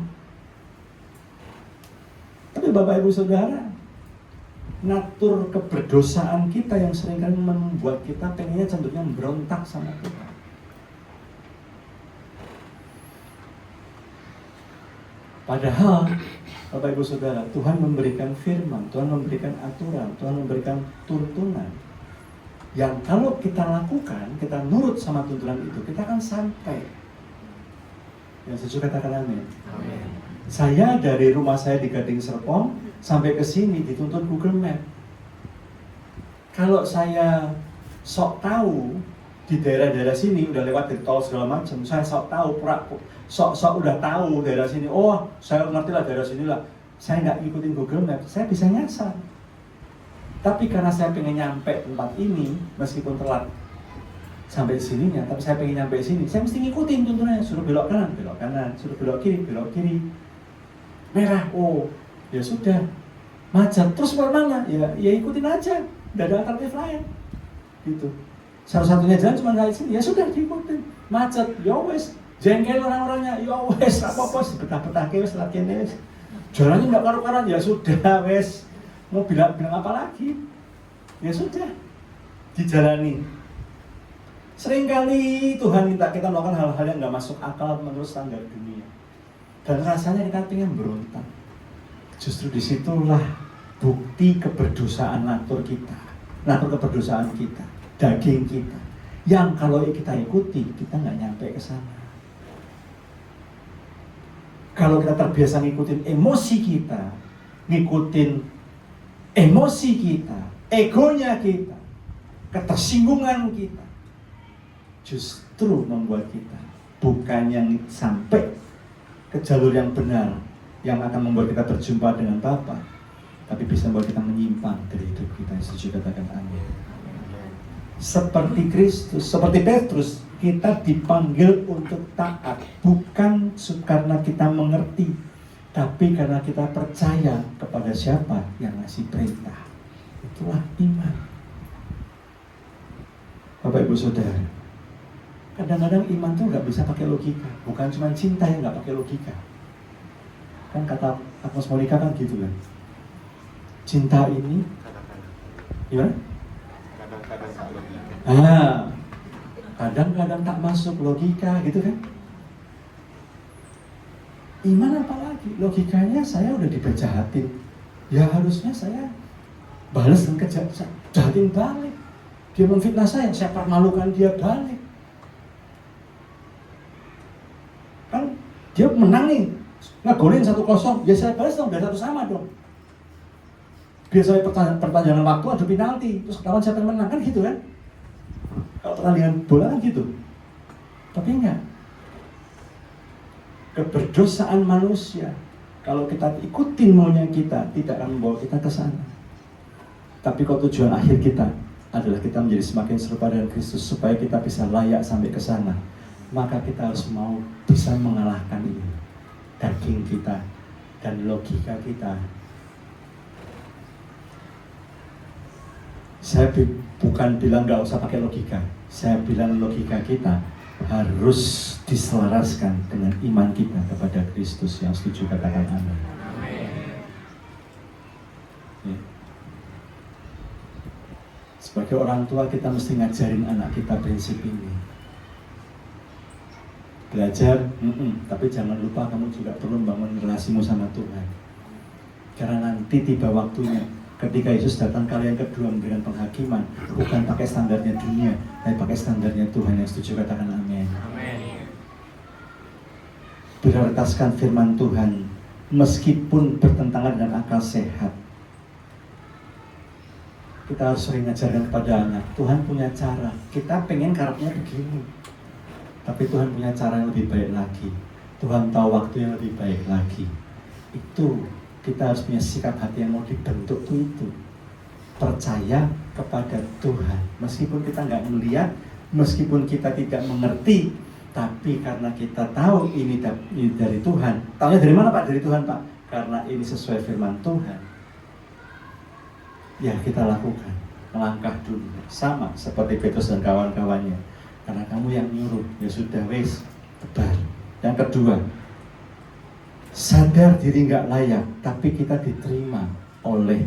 Tapi Bapak Ibu Saudara, natur keberdosaan kita yang seringkali membuat kita pengennya cenderungnya berontak sama Tuhan. Padahal Bapak Ibu Saudara, Tuhan memberikan firman, Tuhan memberikan aturan, Tuhan memberikan tuntunan yang kalau kita lakukan, kita nurut sama tuntunan itu, kita akan sampai. Yang setuju katakan amin. Saya dari rumah saya di Gading Serpong sampai ke sini dituntun Google Map. Kalau saya sok tahu di daerah-daerah sini udah lewat dari tol segala macam, saya sok tahu sok udah tahu daerah sini. Oh, saya ngerti lah daerah sini lah. Saya nggak ikutin Google Map, saya bisa nyasar. Tapi karena saya pengen nyampe tempat ini, meskipun telat sampai sininya, tapi saya pengen nyampe sini, saya mesti ngikutin tuntunannya. Suruh belok kanan, suruh belok kiri. Merah, oh ya sudah. Macet, terus mana? Ya ikutin aja, nggak ada alternatif lain gitu. Satu-satunya jalan cuma dari sini, ya sudah diikutin. Macet, ya wes, jengkel orang-orangnya, ya wes, apa-apa, betah-betah wes, latihan wes. Jalannya nggak karu-karuan, ya sudah wes. Mau bilang apa lagi? Ya sudah, dijalani. Seringkali Tuhan minta kita melakukan hal-hal yang nggak masuk akal menurut standar dunia. Dan rasanya kita pengen berontak. Justru disitulah bukti keberdosaan natur keberdosaan kita, daging kita. Yang kalau kita ikuti, kita nggak nyampe ke sana. Kalau kita terbiasa ngikutin emosi kita, egonya kita, ketersinggungan kita, justru membuat kita bukan yang sampai ke jalur yang benar, yang akan membuat kita berjumpa dengan Bapa, tapi bisa membuat kita menyimpang dari hidup kita. Setuju katakan amin. Seperti Kristus, seperti Petrus, kita dipanggil untuk taat, bukan karena kita mengerti, tapi karena kita percaya kepada siapa yang ngasih perintah. Itulah iman. Bapak Ibu Saudara, kadang-kadang iman tuh nggak bisa pakai logika. Bukan cuma cinta yang nggak pakai logika. Kan kata Agnes Monica kan gitu kan. Cinta ini, gimana? Kadang-kadang tak masuk logika gitu kan. Iman apa lagi? Logikanya saya udah dijahatin, ya harusnya saya balas dan jahatin balik. Dia memfitnah saya permalukan dia balik. Kan dia menang nih, ngegolin 1-0, ya saya balas dong, biar 1 sama dong. Biasanya perpanjangan waktu ada penalti, terus lawan siapa yang menang, kan gitu kan. Kalau pertandingan bola kan gitu. Tapi enggak. Keberdosaan manusia, kalau kita ikutin maunya kita, tidak akan membawa kita ke sana. Tapi kalau tujuan akhir kita adalah kita menjadi semakin serupa dengan Kristus supaya kita bisa layak sampai ke sana. Maka kita harus mau bisa mengalahkan ini, daging kita dan logika kita. Saya bukan bilang nggak usah pakai logika. Saya bilang logika kita harus diselaraskan dengan iman kita kepada Kristus. Yang setuju katakan amin. Ya. Sebagai orang tua kita mesti ngajarin anak kita prinsip ini. Belajar, tapi jangan lupa kamu juga perlu membangun relasimu sama Tuhan. Karena nanti tiba waktunya ketika Yesus datang kali yang kedua memberikan penghakiman, bukan pakai standarnya dunia, tapi pakai standarnya Tuhan. Yang setuju katakan amin. Prioritaskan firman Tuhan meskipun bertentangan dengan akal sehat. Kita harus sering ngajarkan kepada anak, Tuhan punya cara. Kita pengen karakternya begini, tapi Tuhan punya cara yang lebih baik lagi. Tuhan tahu waktu yang lebih baik lagi. Itu kita harus punya sikap hati yang mau dibentuk itu. Percaya kepada Tuhan. Meskipun kita nggak melihat, meskipun kita tidak mengerti, tapi karena kita tahu ini dari Tuhan. Tahunya dari mana Pak? Dari Tuhan Pak. Karena ini sesuai firman Tuhan. Ya kita lakukan. Melangkah dulu. Sama seperti Petrus dan kawan-kawannya. Karena kamu yang nyuruh, ya sudah wes, tebar. Yang kedua, sadar diri nggak layak, tapi kita diterima oleh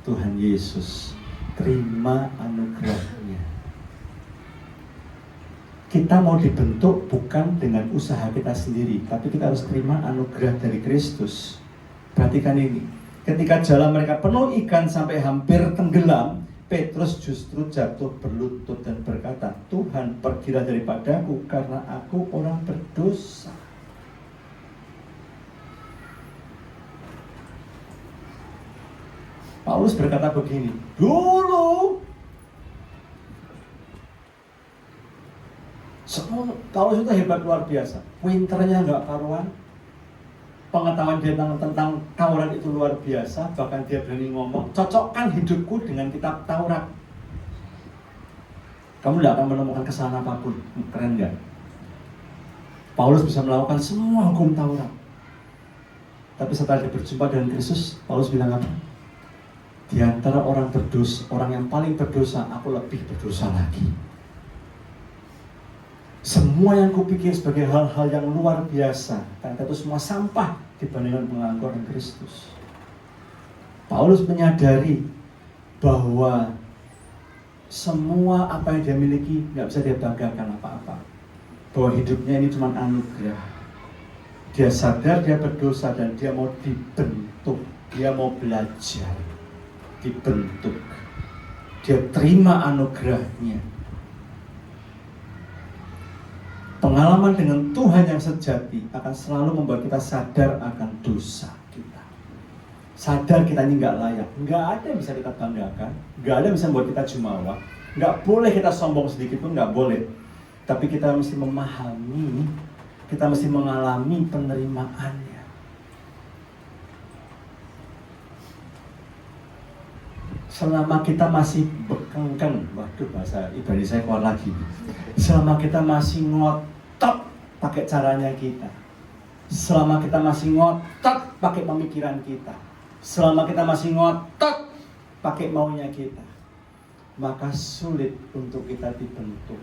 Tuhan Yesus. Terima anugerahnya. Kita mau dibentuk bukan dengan usaha kita sendiri, tapi kita harus terima anugerah dari Kristus. Perhatikan ini. Ketika jalan mereka penuh ikan sampai hampir tenggelam, Petrus justru jatuh berlutut dan berkata, Tuhan, pergilah daripadaku karena aku orang berdosa. Paulus berkata begini, dulu Paulus itu hebat luar biasa, pinternya nggak karuan, pengetahuan dia tentang Taurat itu luar biasa, bahkan dia berani ngomong, cocokkan hidupku dengan kitab Taurat. Kamu tidak akan menemukan kesalahan apapun. Keren nggak? Paulus bisa melakukan semua hukum Taurat. Tapi setelah dia berjumpa dengan Kristus, Paulus bilang apa? Di antara orang berdosa, orang yang paling berdosa, aku lebih berdosa lagi. Semua yang kupikir sebagai hal-hal yang luar biasa, ternyata itu semua sampah dibandingkan pengangguran Kristus. Paulus menyadari bahwa semua apa yang dia miliki nggak bisa dia banggakan apa-apa. Bahwa hidupnya ini cuma anugerah. Dia sadar dia berdosa dan dia mau dibentuk, dia mau belajar, dibentuk. Dia terima anugerahnya. Pengalaman dengan Tuhan yang sejati akan selalu membuat kita sadar akan dosa kita. Sadar kita ini nggak layak, nggak ada yang bisa kita banggakan, nggak ada yang bisa membuat kita jumawa, nggak boleh kita sombong sedikit pun, nggak boleh. Tapi kita mesti memahami, kita mesti mengalami penerimaannya. Selama kita masih bekengkeng, waduh bahasa Ibrani saya keluar lagi. Selama kita masih ngotot pakai caranya kita, selama kita masih ngotot pakai pemikiran kita, selama kita masih ngotot pakai maunya kita, maka sulit untuk kita dibentuk.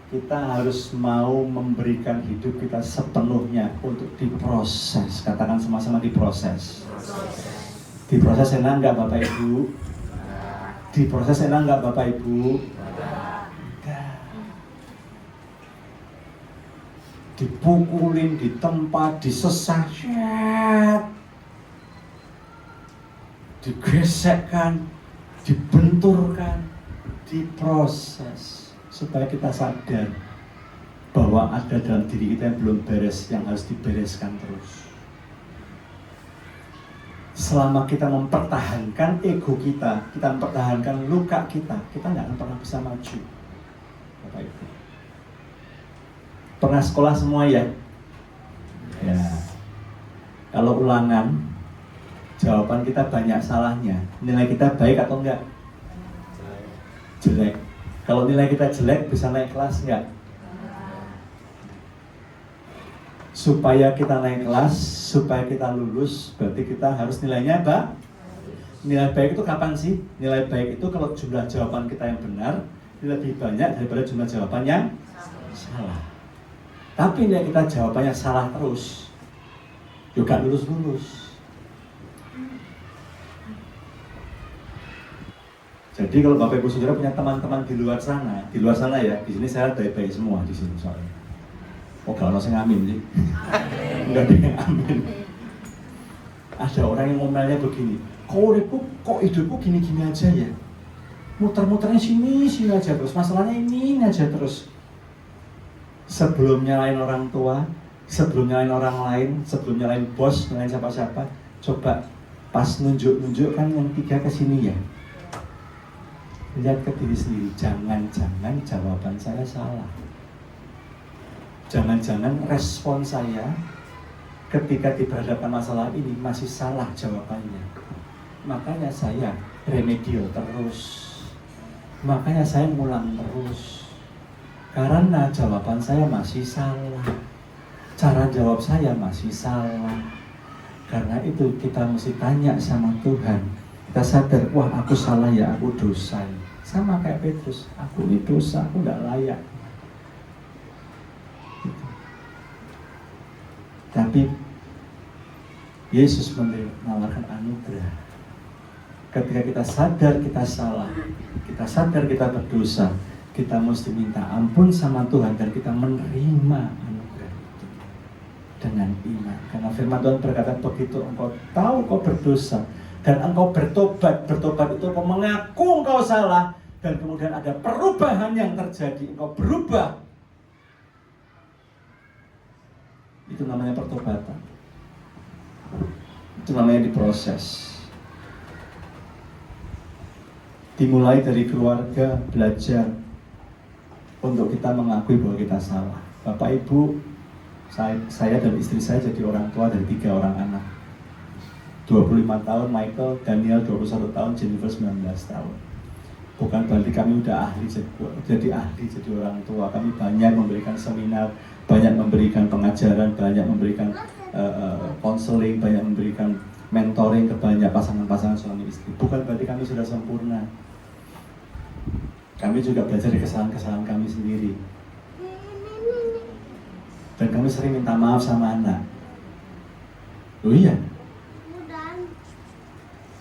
Kita harus mau memberikan hidup kita sepenuhnya untuk diproses. Katakan sama-sama diproses. Diproses enak nggak Bapak Ibu? Diproses enak nggak Bapak Ibu? Dipukulin, ditempa, disesat, digesekkan, dibenturkan, diproses supaya kita sadar bahwa ada dalam diri kita yang belum beres, yang harus dibereskan terus. Selama kita mempertahankan ego kita, kita mempertahankan luka kita nggak akan pernah bisa maju. Bapak Ibu. Pernah sekolah semua ya? Ya. Kalau ulangan, jawaban kita banyak salahnya. Nilai kita baik atau enggak? jelek. Kalau nilai kita jelek, bisa naik kelas nggak? Supaya kita naik kelas, supaya kita lulus, berarti kita harus nilainya apa? Nilai baik itu kapan sih? Nilai baik itu kalau jumlah jawaban kita yang benar lebih banyak daripada jumlah jawaban yang salah. Tapi nilai kita jawabannya salah terus, juga lulus-lulus. Jadi kalau Bapak Ibu Saudara punya teman-teman di luar sana ya, di sini saya baik-baik semua di sini soalnya. Oh, kalau saya ngamin sih, enggak ada yang amin. Ada orang yang ngomelnya begini, kok hidupku gini-gini aja ya, muter-muternya sini aja terus, masalahnya ini aja terus. Sebelum nyalain orang tua, sebelum nyalain orang lain, sebelum nyalain bos, nyalain siapa-siapa, coba pas nunjuk kan yang 3 ke sini ya. Lihat ke diri sendiri, jangan-jangan jawaban saya salah. Jangan-jangan respon saya ketika diberhadapkan masalah ini masih salah jawabannya. Makanya saya remedial terus. Makanya saya ngulang terus. Karena jawaban saya masih salah. Cara jawab saya masih salah. Karena itu kita mesti tanya sama Tuhan. Kita sadar, wah aku salah ya, aku dosa. Sama kayak Petrus, aku ini dosa, aku nggak layak. Gitu. Tapi Yesus menawarkan anugerah. Ketika kita sadar kita salah, kita sadar kita berdosa, kita mesti minta ampun sama Tuhan dan kita menerima anugerah itu dengan iman. Karena firman Tuhan berkata, begitu engkau tahu kau berdosa dan engkau bertobat itu engkau mengaku engkau salah, dan kemudian ada perubahan yang terjadi, engkau berubah. Itu namanya pertobatan. Itu namanya diproses. Dimulai dari keluarga, belajar untuk kita mengakui bahwa kita salah. Bapak Ibu, saya dan istri saya jadi orang tua dari 3 orang anak. 25 tahun Michael, Daniel 21 tahun, Jennifer 19 tahun. Bukan berarti kami udah ahli jadi orang tua. Kami banyak memberikan seminar, banyak memberikan pengajaran, banyak memberikan konseling, banyak memberikan mentoring ke banyak pasangan-pasangan suami istri. Bukan berarti kami sudah sempurna. Kami juga belajar dari kesalahan-kesalahan kami sendiri. Dan kami sering minta maaf sama anak. Oh iya.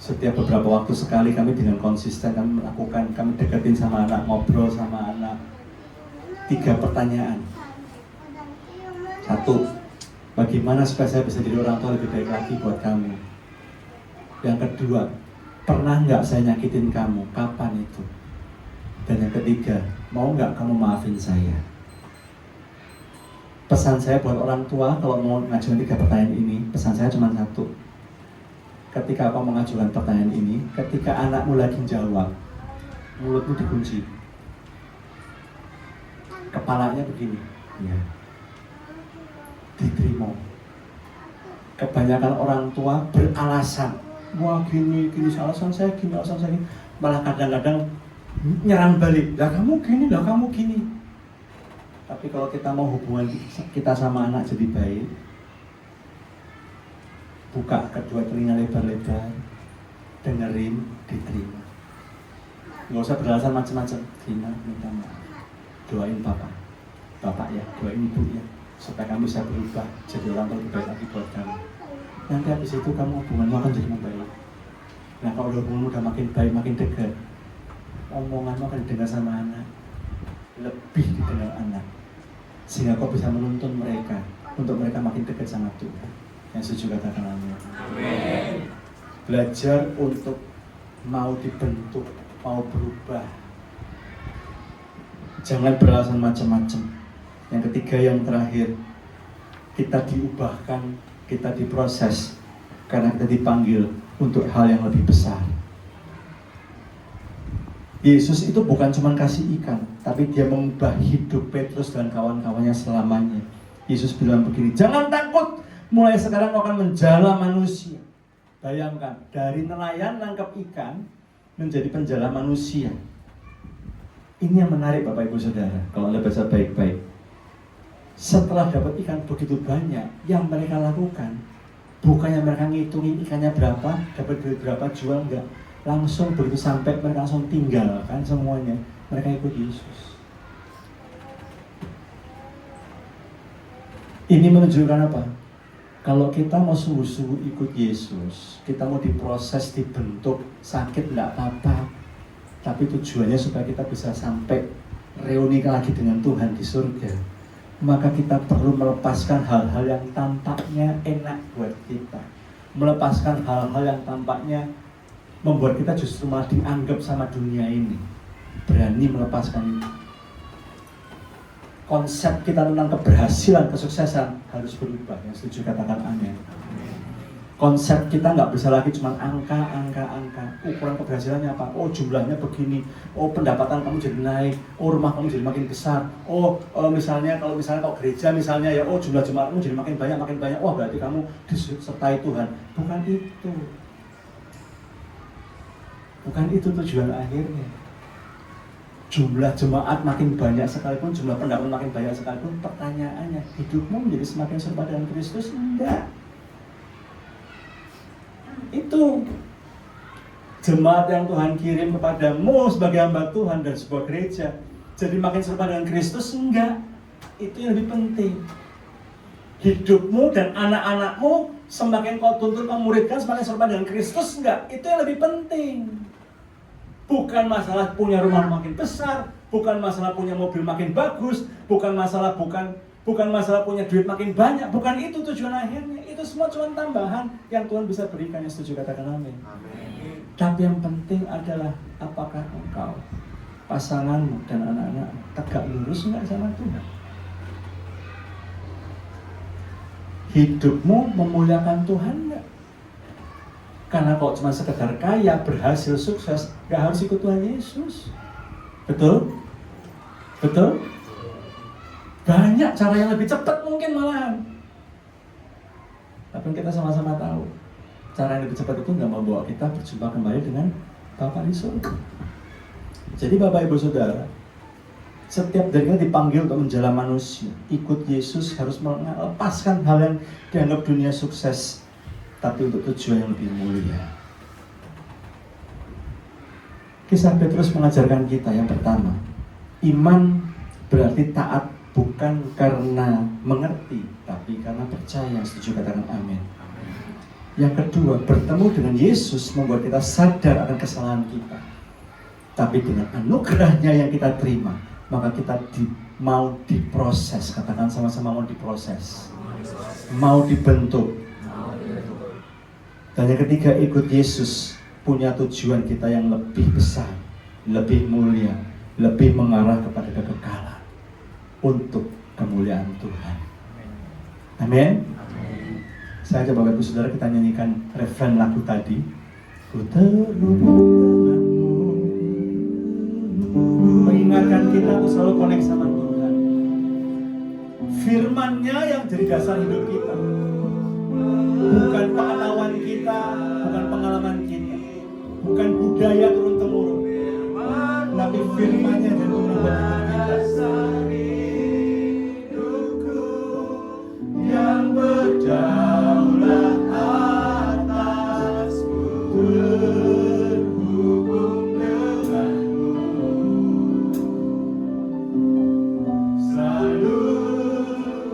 Setiap beberapa waktu sekali kami dengan konsisten kami melakukan, kami deketin sama anak, ngobrol sama anak. 3 pertanyaan. 1, bagaimana supaya saya bisa jadi orang tua lebih baik lagi buat kamu? Yang kedua, pernah nggak saya nyakitin kamu? Kapan itu? Dan yang ketiga, mau nggak kamu maafin saya? Pesan saya buat orang tua kalau mau ngajuin 3 pertanyaan ini, pesan saya cuma 1. Ketika kau mengajukan pertanyaan ini, ketika anakmu lagi jawab, mulutmu dikunci, kepalanya begini, ya, diterima. Kebanyakan orang tua beralasan, wah gini, alasan saya gini, malah kadang-kadang nyerang balik, lah kamu gini. Tapi kalau kita mau hubungan kita sama anak jadi baik, buka kedua telinga lebar-lebar, dengerin, diterima. Nggak usah beralasan macam-macam, terima, minta maaf, doain bapak ya, doain ibu ya, supaya kamu bisa berubah jadi orang lebih baik lagi buat kamu. Nanti habis itu kamu hubunganmu akan jadi membaik. Nah kalau hubunganmu udah makin baik, makin dekat, omonganmu akan didengar sama anak, lebih didengar anak, sehingga kau bisa menuntun mereka untuk mereka makin dekat sama Tuhan. Yang setuju katakan amin. Belajar untuk mau dibentuk, mau berubah. Jangan beralasan macam-macam. Yang ketiga, yang terakhir, kita diubahkan, kita diproses karena kita dipanggil untuk hal yang lebih besar. Yesus itu bukan cuma kasih ikan, tapi dia mengubah hidup Petrus dan kawan-kawannya selamanya. Yesus bilang begini, jangan takut, mulai sekarang kau akan menjala manusia. Bayangkan, dari nelayan nangkap ikan menjadi penjala manusia. Ini yang menarik Bapak Ibu Saudara, kalau Anda baca baik-baik. Setelah dapat ikan begitu banyak, yang mereka lakukan, bukannya mereka ngitungin ikannya berapa, dapat duit berapa, jual enggak. Langsung begitu sampai mereka langsung tinggalkan semuanya. Mereka ikut Yesus. Ini menunjukkan apa? Kalau kita mau sungguh-sungguh ikut Yesus, kita mau diproses, dibentuk, sakit enggak apa-apa. Tapi tujuannya supaya kita bisa sampai reuni lagi dengan Tuhan di surga. Maka kita perlu melepaskan hal-hal yang tampaknya enak buat kita. Melepaskan hal-hal yang tampaknya membuat kita justru malah dianggap sama dunia ini. Berani melepaskan itu. Konsep kita tentang keberhasilan, kesuksesan harus berubah. Yang setuju katakan amin. Konsep kita nggak bisa lagi cuma angka. Ukuran keberhasilannya apa? Oh jumlahnya begini. Oh pendapatan kamu jadi naik. Oh rumah kamu jadi makin besar. Oh misalnya kalau gereja misalnya ya, oh jumlah jemaatmu jadi makin banyak. Wah berarti kamu disertai Tuhan. Bukan itu. Bukan itu tujuan akhirnya. Jumlah jemaat makin banyak sekalipun, jumlah pendapat makin banyak sekalipun, pertanyaannya, hidupmu menjadi semakin serupa dengan Kristus? Enggak. Itu jemaat yang Tuhan kirim kepadamu sebagai hamba Tuhan dan sebuah gereja jadi makin serupa dengan Kristus? Enggak. Itu yang lebih penting. Hidupmu dan anak-anakmu semakin kau tuntut memuridkan semakin serupa dengan Kristus? Enggak. Itu yang lebih penting. Bukan masalah punya rumah makin besar, bukan masalah punya mobil makin bagus, bukan masalah punya duit makin banyak, bukan itu tujuan akhirnya. Itu semua cuma tambahan yang Tuhan bisa berikan. Yang setuju katakan amin. Amin. Tapi yang penting adalah apakah engkau, pasanganmu dan anak-anakmu tegak lurus enggak sama Tuhan? Hidupmu memuliakan Tuhan enggak? Karena kalau cuma sekedar kaya, berhasil, sukses, gak harus ikut Tuhan Yesus. Betul? Betul? Banyak cara yang lebih cepat mungkin malahan. Tapi kita sama-sama tahu, cara yang lebih cepat itu gak membawa kita berjumpa kembali dengan Bapa di surga. Jadi Bapak Ibu Saudara, setiap dari kita dipanggil untuk menjadi manusia. Ikut Yesus harus melepaskan hal yang dianggap dunia sukses, tapi untuk tujuan yang lebih mulia. Kisah Petrus mengajarkan kita yang pertama, iman berarti taat bukan karena mengerti, tapi karena percaya. Setuju katakan amin. Yang kedua, bertemu dengan Yesus membuat kita sadar akan kesalahan kita. Tapi dengan anugerahnya yang kita terima, maka kita mau diproses. Katakan sama-sama, mau diproses, mau dibentuk. Dan yang ketiga, ikut Yesus punya tujuan kita yang lebih besar, lebih mulia, lebih mengarah kepada kekekalan untuk kemuliaan Tuhan. Amin. Saya ajak Bapak Ibu Saudara kita nyanyikan refren lagu tadi. Ku terhubung denganmu, mengingatkan kita untuk selalu connect sama Tuhan. Firman-Nya yang jadi dasar hidup kita. Bukan pengetahuan kita, bukan pengalaman kita, bukan budaya turun-temurun, tapi firman-Nya dan membuat hidupku yang berdaulat atasku, terhubung denganmu, selalu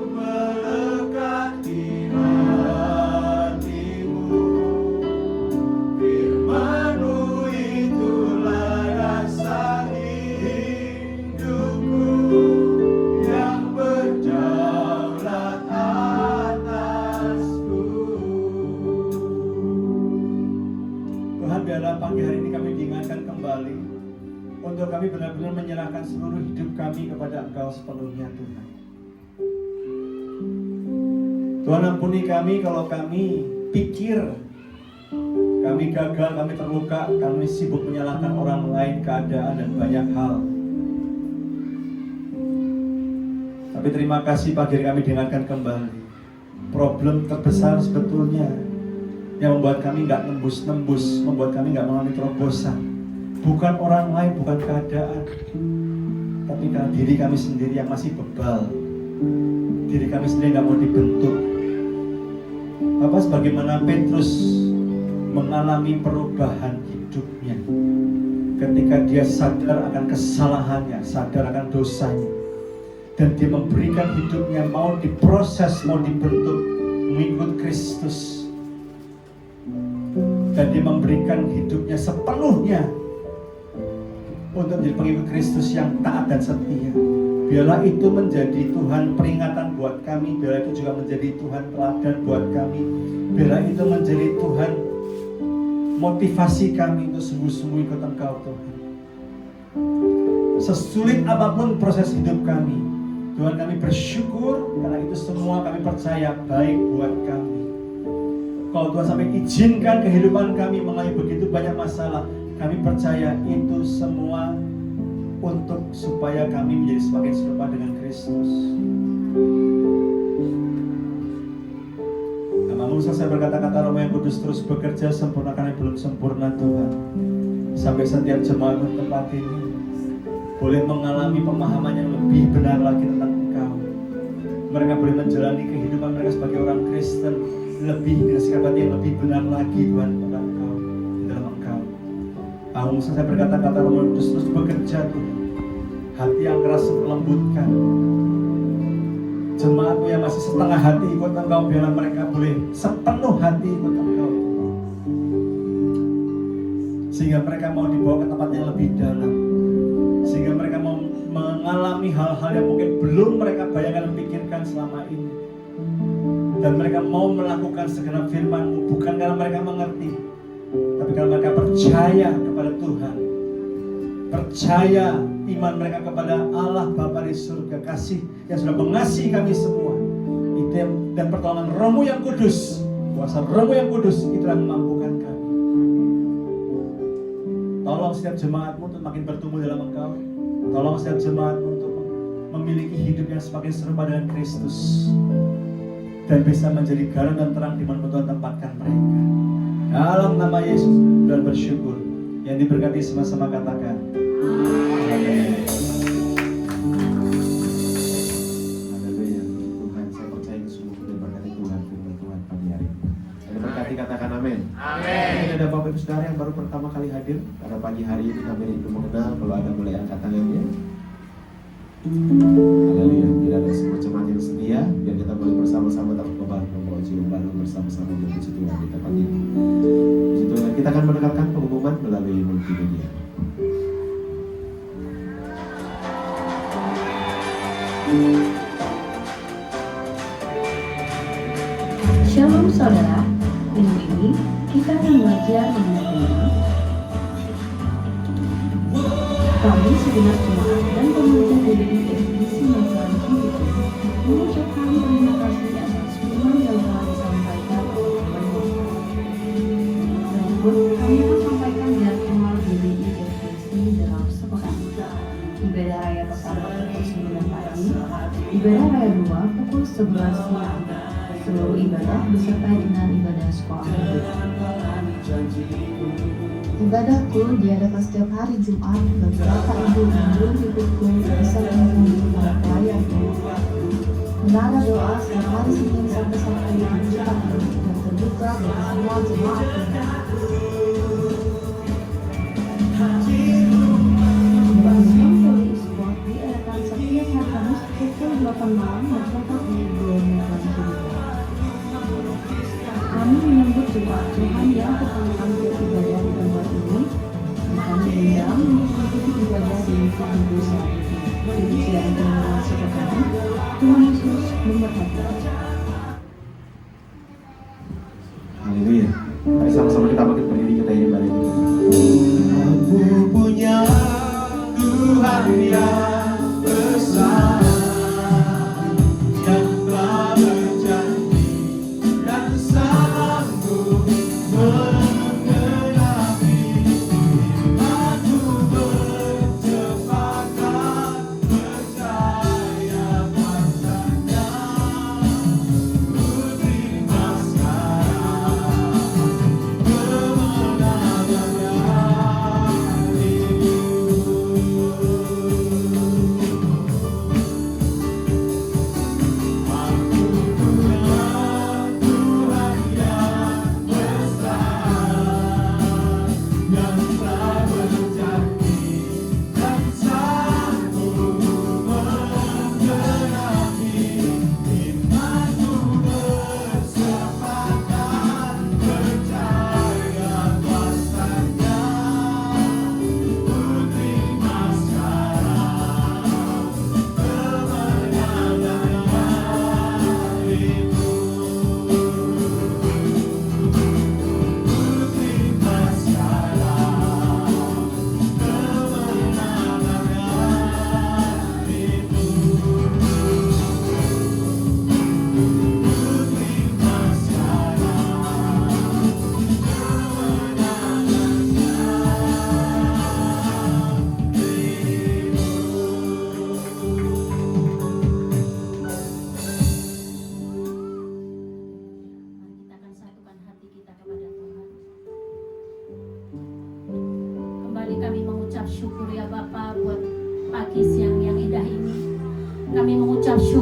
melekat di hatimu. Firman-Mu itulah dasar hidupku yang berdaulat atasku. Tuhan, biarlah pagi hari ini kami diingatkan kembali untuk kami benar-benar menyerahkan seluruh hidup kami kepada Engkau sepenuhnya, Tuhan. Tuhan, ampuni kami kalau kami pikir kami gagal, kami terluka, kami sibuk menyalahkan orang lain, keadaan, dan banyak hal. Tapi terima kasih pagi hari kami diingatkan kembali. Problem terbesar sebetulnya yang membuat kami nggak nembus, membuat kami nggak mengalami terobosan, bukan orang lain, bukan keadaan, tapi karena diri kami sendiri yang masih bebal, diri kami sendiri nggak mau dibentuk. Bapak, sebagaimana Petrus mengalami perubahan hidupnya ketika dia sadar akan kesalahannya, sadar akan dosanya, dan dia memberikan hidupnya, mau diproses, mau dibentuk mengikut Kristus, dan dia memberikan hidupnya sepenuhnya untuk menjadi pengikut Kristus yang taat dan setia. Biarlah itu menjadi Tuhan peringatan buat kami, biarlah itu juga menjadi Tuhan teladan buat kami, biarlah itu menjadi Tuhan motivasi kami untuk sungguh-sungguh ikut Engkau Tuhan. Sesulit apapun proses hidup kami, Tuhan, kami bersyukur karena itu semua kami percaya baik buat kami. Kalau Tuhan sampai izinkan kehidupan kami mengalami begitu banyak masalah, kami percaya itu semua untuk supaya kami menjadi semakin serupa dengan Kristus. Namamu selesai berkata-kata Roh yang Kudus terus bekerja sempurnakan yang belum sempurna Tuhan. Sampai setiap jemaat di tempat ini boleh mengalami pemahaman yang lebih benar lagi tentang Engkau. Mereka boleh menjalani kehidupan mereka sebagai orang Kristen lebih dengan sikap hati yang lebih benar lagi Tuhan tentang Engkau, di dalam Engkau. Namamu selesai berkata-kata Roh yang Kudus terus bekerja Tuhan. Hati yang keras lembutkan. Jemaatmu yang masih setengah hati ikut Engkau, biarlah mereka boleh sepenuh hati ikut Engkau, sehingga mereka mau dibawa ke tempat yang lebih dalam, sehingga mereka mau mengalami hal-hal yang mungkin belum mereka bayangkan dan pikirkan selama ini, dan mereka mau melakukan segenap firman-Mu bukan karena mereka mengerti, tapi karena mereka percaya kepada Tuhan, percaya iman mereka kepada Allah Bapa di surga, kasih yang sudah mengasihi kami semua itu, dan pertolongan Roh-Mu yang kudus, kuasa Roh-Mu yang kudus itu yang memampukan kami. Tolong setiap jemaat-Mu untuk makin bertumbuh dalam Engkau. Tolong setiap jemaat-Mu untuk memiliki hidup yang semakin serupa dengan Kristus, dan bisa menjadi garam dan terang di mana Tuhan tempatkan mereka. Dalam nama Yesus dan bersyukur. Yang diberkati sama-sama katakan amin. Haleluya. Tuhan, saya percaya sungguh diberkati Tuhan, firman Tuhan pagi hari ini. Yang diberkati katakan amin. Amin. Mungkin ada Bapak Ibu Saudara yang baru pertama kali hadir pada pagi hari ini, kami rindu mengenal. Kalau ada boleh angkat tangannya. Haleluya. Tidak ada semua jemaat yang setia, biar kita boleh bersama-sama dalam membawa jiwa baru bersama-sama memuji Tuhan di tempat ini. Puji Tuhan. Kita akan mendengarkan pengumuman melalui multimedia. Shalom saudara, minggu ini kita akan belajar mengenai tema kami segenap jemaat dan pemerintah GBI Ekvisi Mekar Hidup mengucapkan terima kasih atas firman yang telah disampaikan oleh Tuhan Yesus. Berikut kami akan sampaikan jadwal GBI Ekvisi dalam sepekan. Ibadah raya pertama pukul 9 pagi, ibadah raya 2 pukul 11 siang. Seluruh ibadah disertai dengan ibadah sekolah hidup. Ibadah kul diadakan setiap hari Jumat bagi bapak ibu yang belum ikut kul bisa menghubungi para pelayan kul. Menara doa setiap hari Senin sampai Sabtu di Jumat dan terbuka bagi semua jemaat kul. Bangunan Volley Sport diadakan setiap hari Kamis pukul 8 malam dan tempat di Mekar Hidup. Kami menyambut jemaat Tuhan yang pertama beribadah di tempat ini, dan kami diundang untuk mengikuti ibadah di Minggu saat ini. Demikian informasi kami. Tuhan Yesus memberkati. Haleluya. Mari sama-sama kita bangkit berdiri, kita ini balik. Aku punya Tuhan yang besar, yang telah berjanji dan sanggup menggenapi. Aku bercepatkan percaya padanya.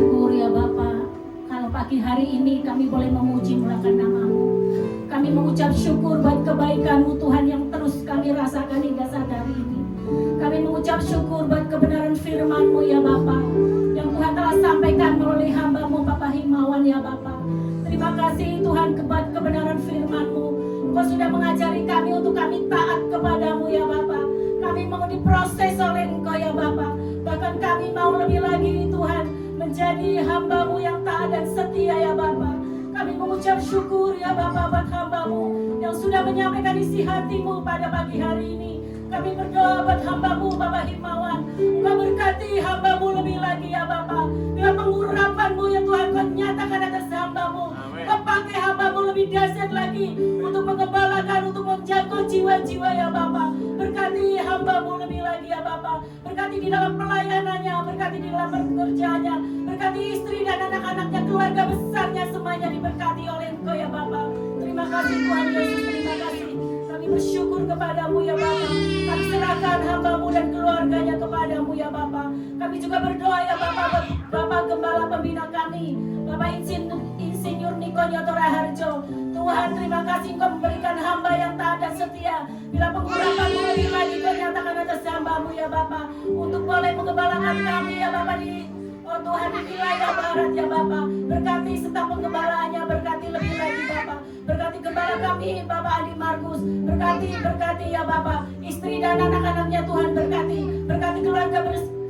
syukur ya Bapa, kalau pagi hari ini kami boleh memuji mulakan nama-Mu. Kami mengucap syukur buat kebaikan-Mu Tuhan yang terus kami rasakan hingga saat hari ini. Kami mengucap syukur buat kebenaran firman-Mu ya Bapa, yang Tuhan telah sampaikan melalui hamba-Mu Bapak Himawan ya Bapa. Terima kasih Tuhan buat kebenaran firman-Mu. Engkau sudah mengajari kami untuk kami taat kepadamu ya Bapa. Kami mau diproses oleh Engkau ya Bapa. Bahkan kami mau lebih lagi Tuhan menjadi hamba-Mu yang taat dan setia ya Bapa. Kami mengucap syukur ya Bapa buat hamba-Mu yang sudah menyampaikan isi hati-Mu pada pagi hari ini. Kami berdoa buat hamba-Mu Bapak Himawan. Engkau berkati hamba-Mu lebih lagi ya Bapa. Dengan pengurapan-Mu ya Tuhan, Kau nyatakan atas hamba-Mu. Kau pakai hamba-Mu lebih dahsyat lagi untuk mengembalakan, untuk menjangkau jiwa-jiwa ya Bapa. Berkati hamba-Mu lebih lagi ya Bapa. Berkati di dalam pelayanannya, berkati di dalam pekerjaannya, berkati istri dan anak-anaknya, keluarga besarnya, semuanya diberkati oleh Engkau ya Bapa. Terima kasih Tuhan Yesus, terima kasih. Kami bersyukur kepadamu ya Bapa. Kami serahkan hamba-Mu dan keluarganya kepadamu ya Bapa. Kami juga berdoa ya Bapa, Bapak Gembala Pembina kami, Bapak Insinyur Niko Nyoto Raharjo. Tuhan, terima kasih Engkau memberikan hamba yang taat dan setia. Bila pengurapan-Mu lebih lagi Kau nyatakan atas hamba-Mu ya Bapa, untuk boleh mengembalakan kami ya Bapa di Tuhan di wilayah barat ya Bapa. Berkati setap penggembalaannya, berkati lebih lagi Bapa. Berkati gembala kami Bapak Andi Markus. Berkati ya Bapa, istri dan anak-anaknya Tuhan, berkati keluarga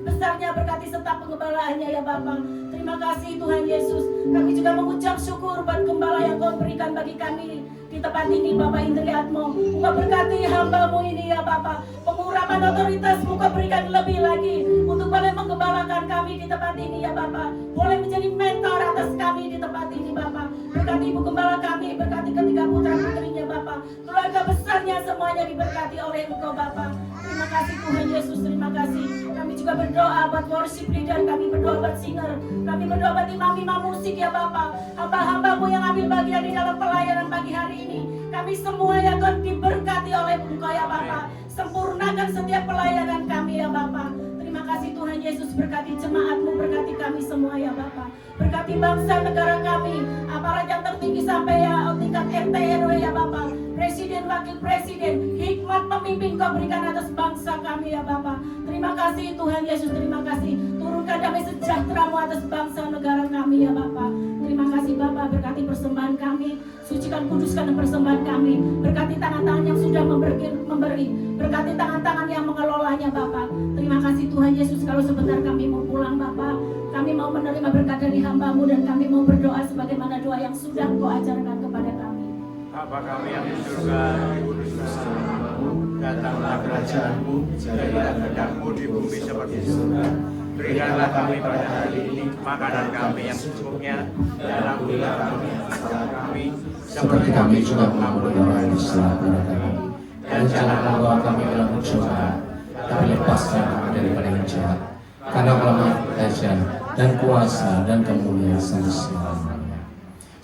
besarnya, berkati setap penggembalaannya ya Bapa. Terima kasih Tuhan Yesus. Kami juga mengucap syukur buat gembala yang Kau berikan bagi kami di tempat ini Bapak Indriatmo. Engkau berkati hamba-Mu ini ya Bapa. Pengurapan otoritas-Mu Kau berikan lebih lagi untuk boleh menggembalakan kami di tempat ini ya Bapa. Boleh menjadi mentor atas kami di tempat ini Bapa. Berkati Ibu Gembala kami, berkati ketiga putra putrinya Bapa. Keluarga besarnya semuanya diberkati oleh Engkau Bapa. Terima kasih Tuhan Yesus, terima kasih. Kami juga berdoa buat worship leader, kami berdoa buat singer, kami berdoa buat imam-imam musik ya Bapa. Hamba-hamba-Mu yang ambil bagian di dalam pelayanan pagi hari ini, kami semua ya Tuhan diberkati oleh Engkau ya Bapa. Sempurnakan setiap pelayanan kami ya Bapa. Terima kasih Tuhan Yesus, berkati jemaat-Mu, berkati kami semua ya Bapa. Berkati bangsa negara kami, aparat yang tertinggi sampai ya tingkat RT RW ya Bapa. Presiden, wakil presiden, hikmat pemimpin Kau berikan atas bangsa kami ya Bapa. Terima kasih Tuhan Yesus, terima kasih. Turunkan damai sejahtera-Mu atas bangsa negara kami ya Bapa. Terima kasih Bapa, berkati persembahan kami, sucikan kuduskan persembahan kami. Berkati tangan-tangan yang sudah memberi, berkati tangan-tangan yang mengelolanya Bapa. Terima kasih Tuhan Yesus, kalau sebentar kami mau pulang Bapa, kami mau menerima berkat dari hamba-Mu dan kami mau berdoa sebagaimana doa yang sudah Kau ajarkan kepada kami. Bapa kami yang di surga, dikuduskanlah namamu, datanglah kerajaan-Mu, jadilah kehendak-Mu di bumi seperti di surga. Berikanlah kami pada hari ini makanan kami yang secukupnya, dan ampunilah kami atas kesalahan kami, seperti kami juga mengampuni orang yang bersalah kepada kami. Dan janganlah membawa kami dalam pencobaan, tapi lepaskan kami daripada yang jahat. Karena kelemahan kerajaan dan kuasa dan kemuliaan sampai selama-lamanya.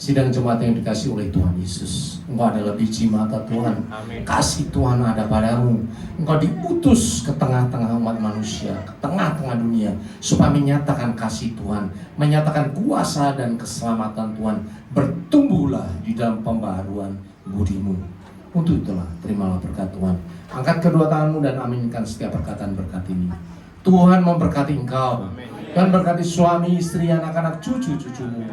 Sidang jemaat yang dikasih oleh Tuhan Yesus, Engkau adalah biji mata Tuhan. Kasih Tuhan ada padamu. Engkau diutus ke tengah-tengah umat manusia, ke tengah-tengah dunia, supaya menyatakan kasih Tuhan, menyatakan kuasa dan keselamatan Tuhan. Bertumbuhlah di dalam pembaharuan budimu. Untuk itulah, terimalah berkat Tuhan. Angkat kedua tanganmu dan aminkan setiap perkataan berkat ini. Tuhan memberkati engkau. Tuhan berkati suami, istri, anak-anak, cucu-cucumu.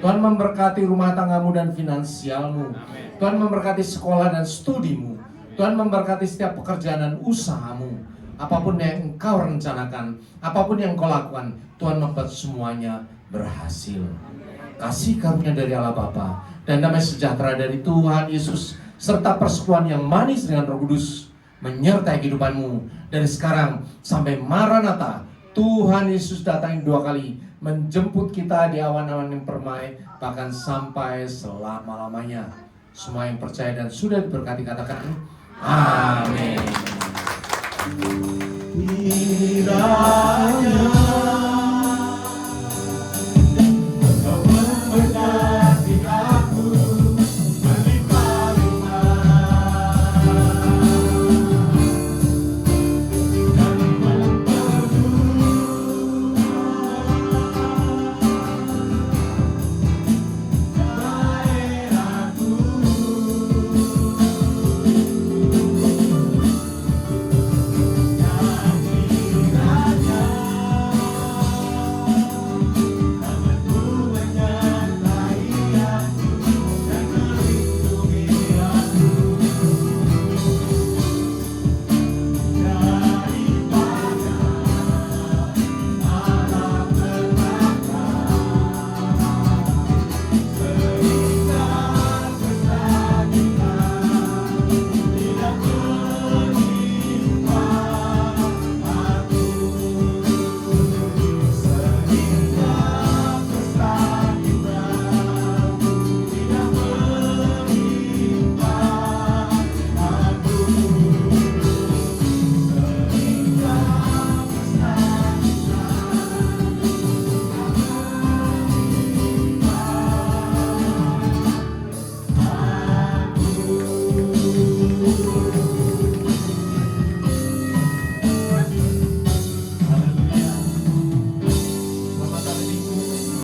Tuhan memberkati rumah tanggamu dan finansialmu. Tuhan memberkati sekolah dan studimu. Tuhan memberkati setiap pekerjaan dan usahamu. Apapun yang engkau rencanakan, apapun yang engkau lakukan, Tuhan membuat semuanya berhasil. Kasih karunia dari Allah Bapa dan damai sejahtera dari Tuhan Yesus, serta persekutuan yang manis dengan Roh Kudus menyertai kehidupanmu dari sekarang sampai Maranatha. Tuhan Yesus datang 2 kali menjemput kita di awan-awan yang permai, bahkan sampai selama-lamanya. Semua yang percaya dan sudah diberkati katakan amin. Kiranya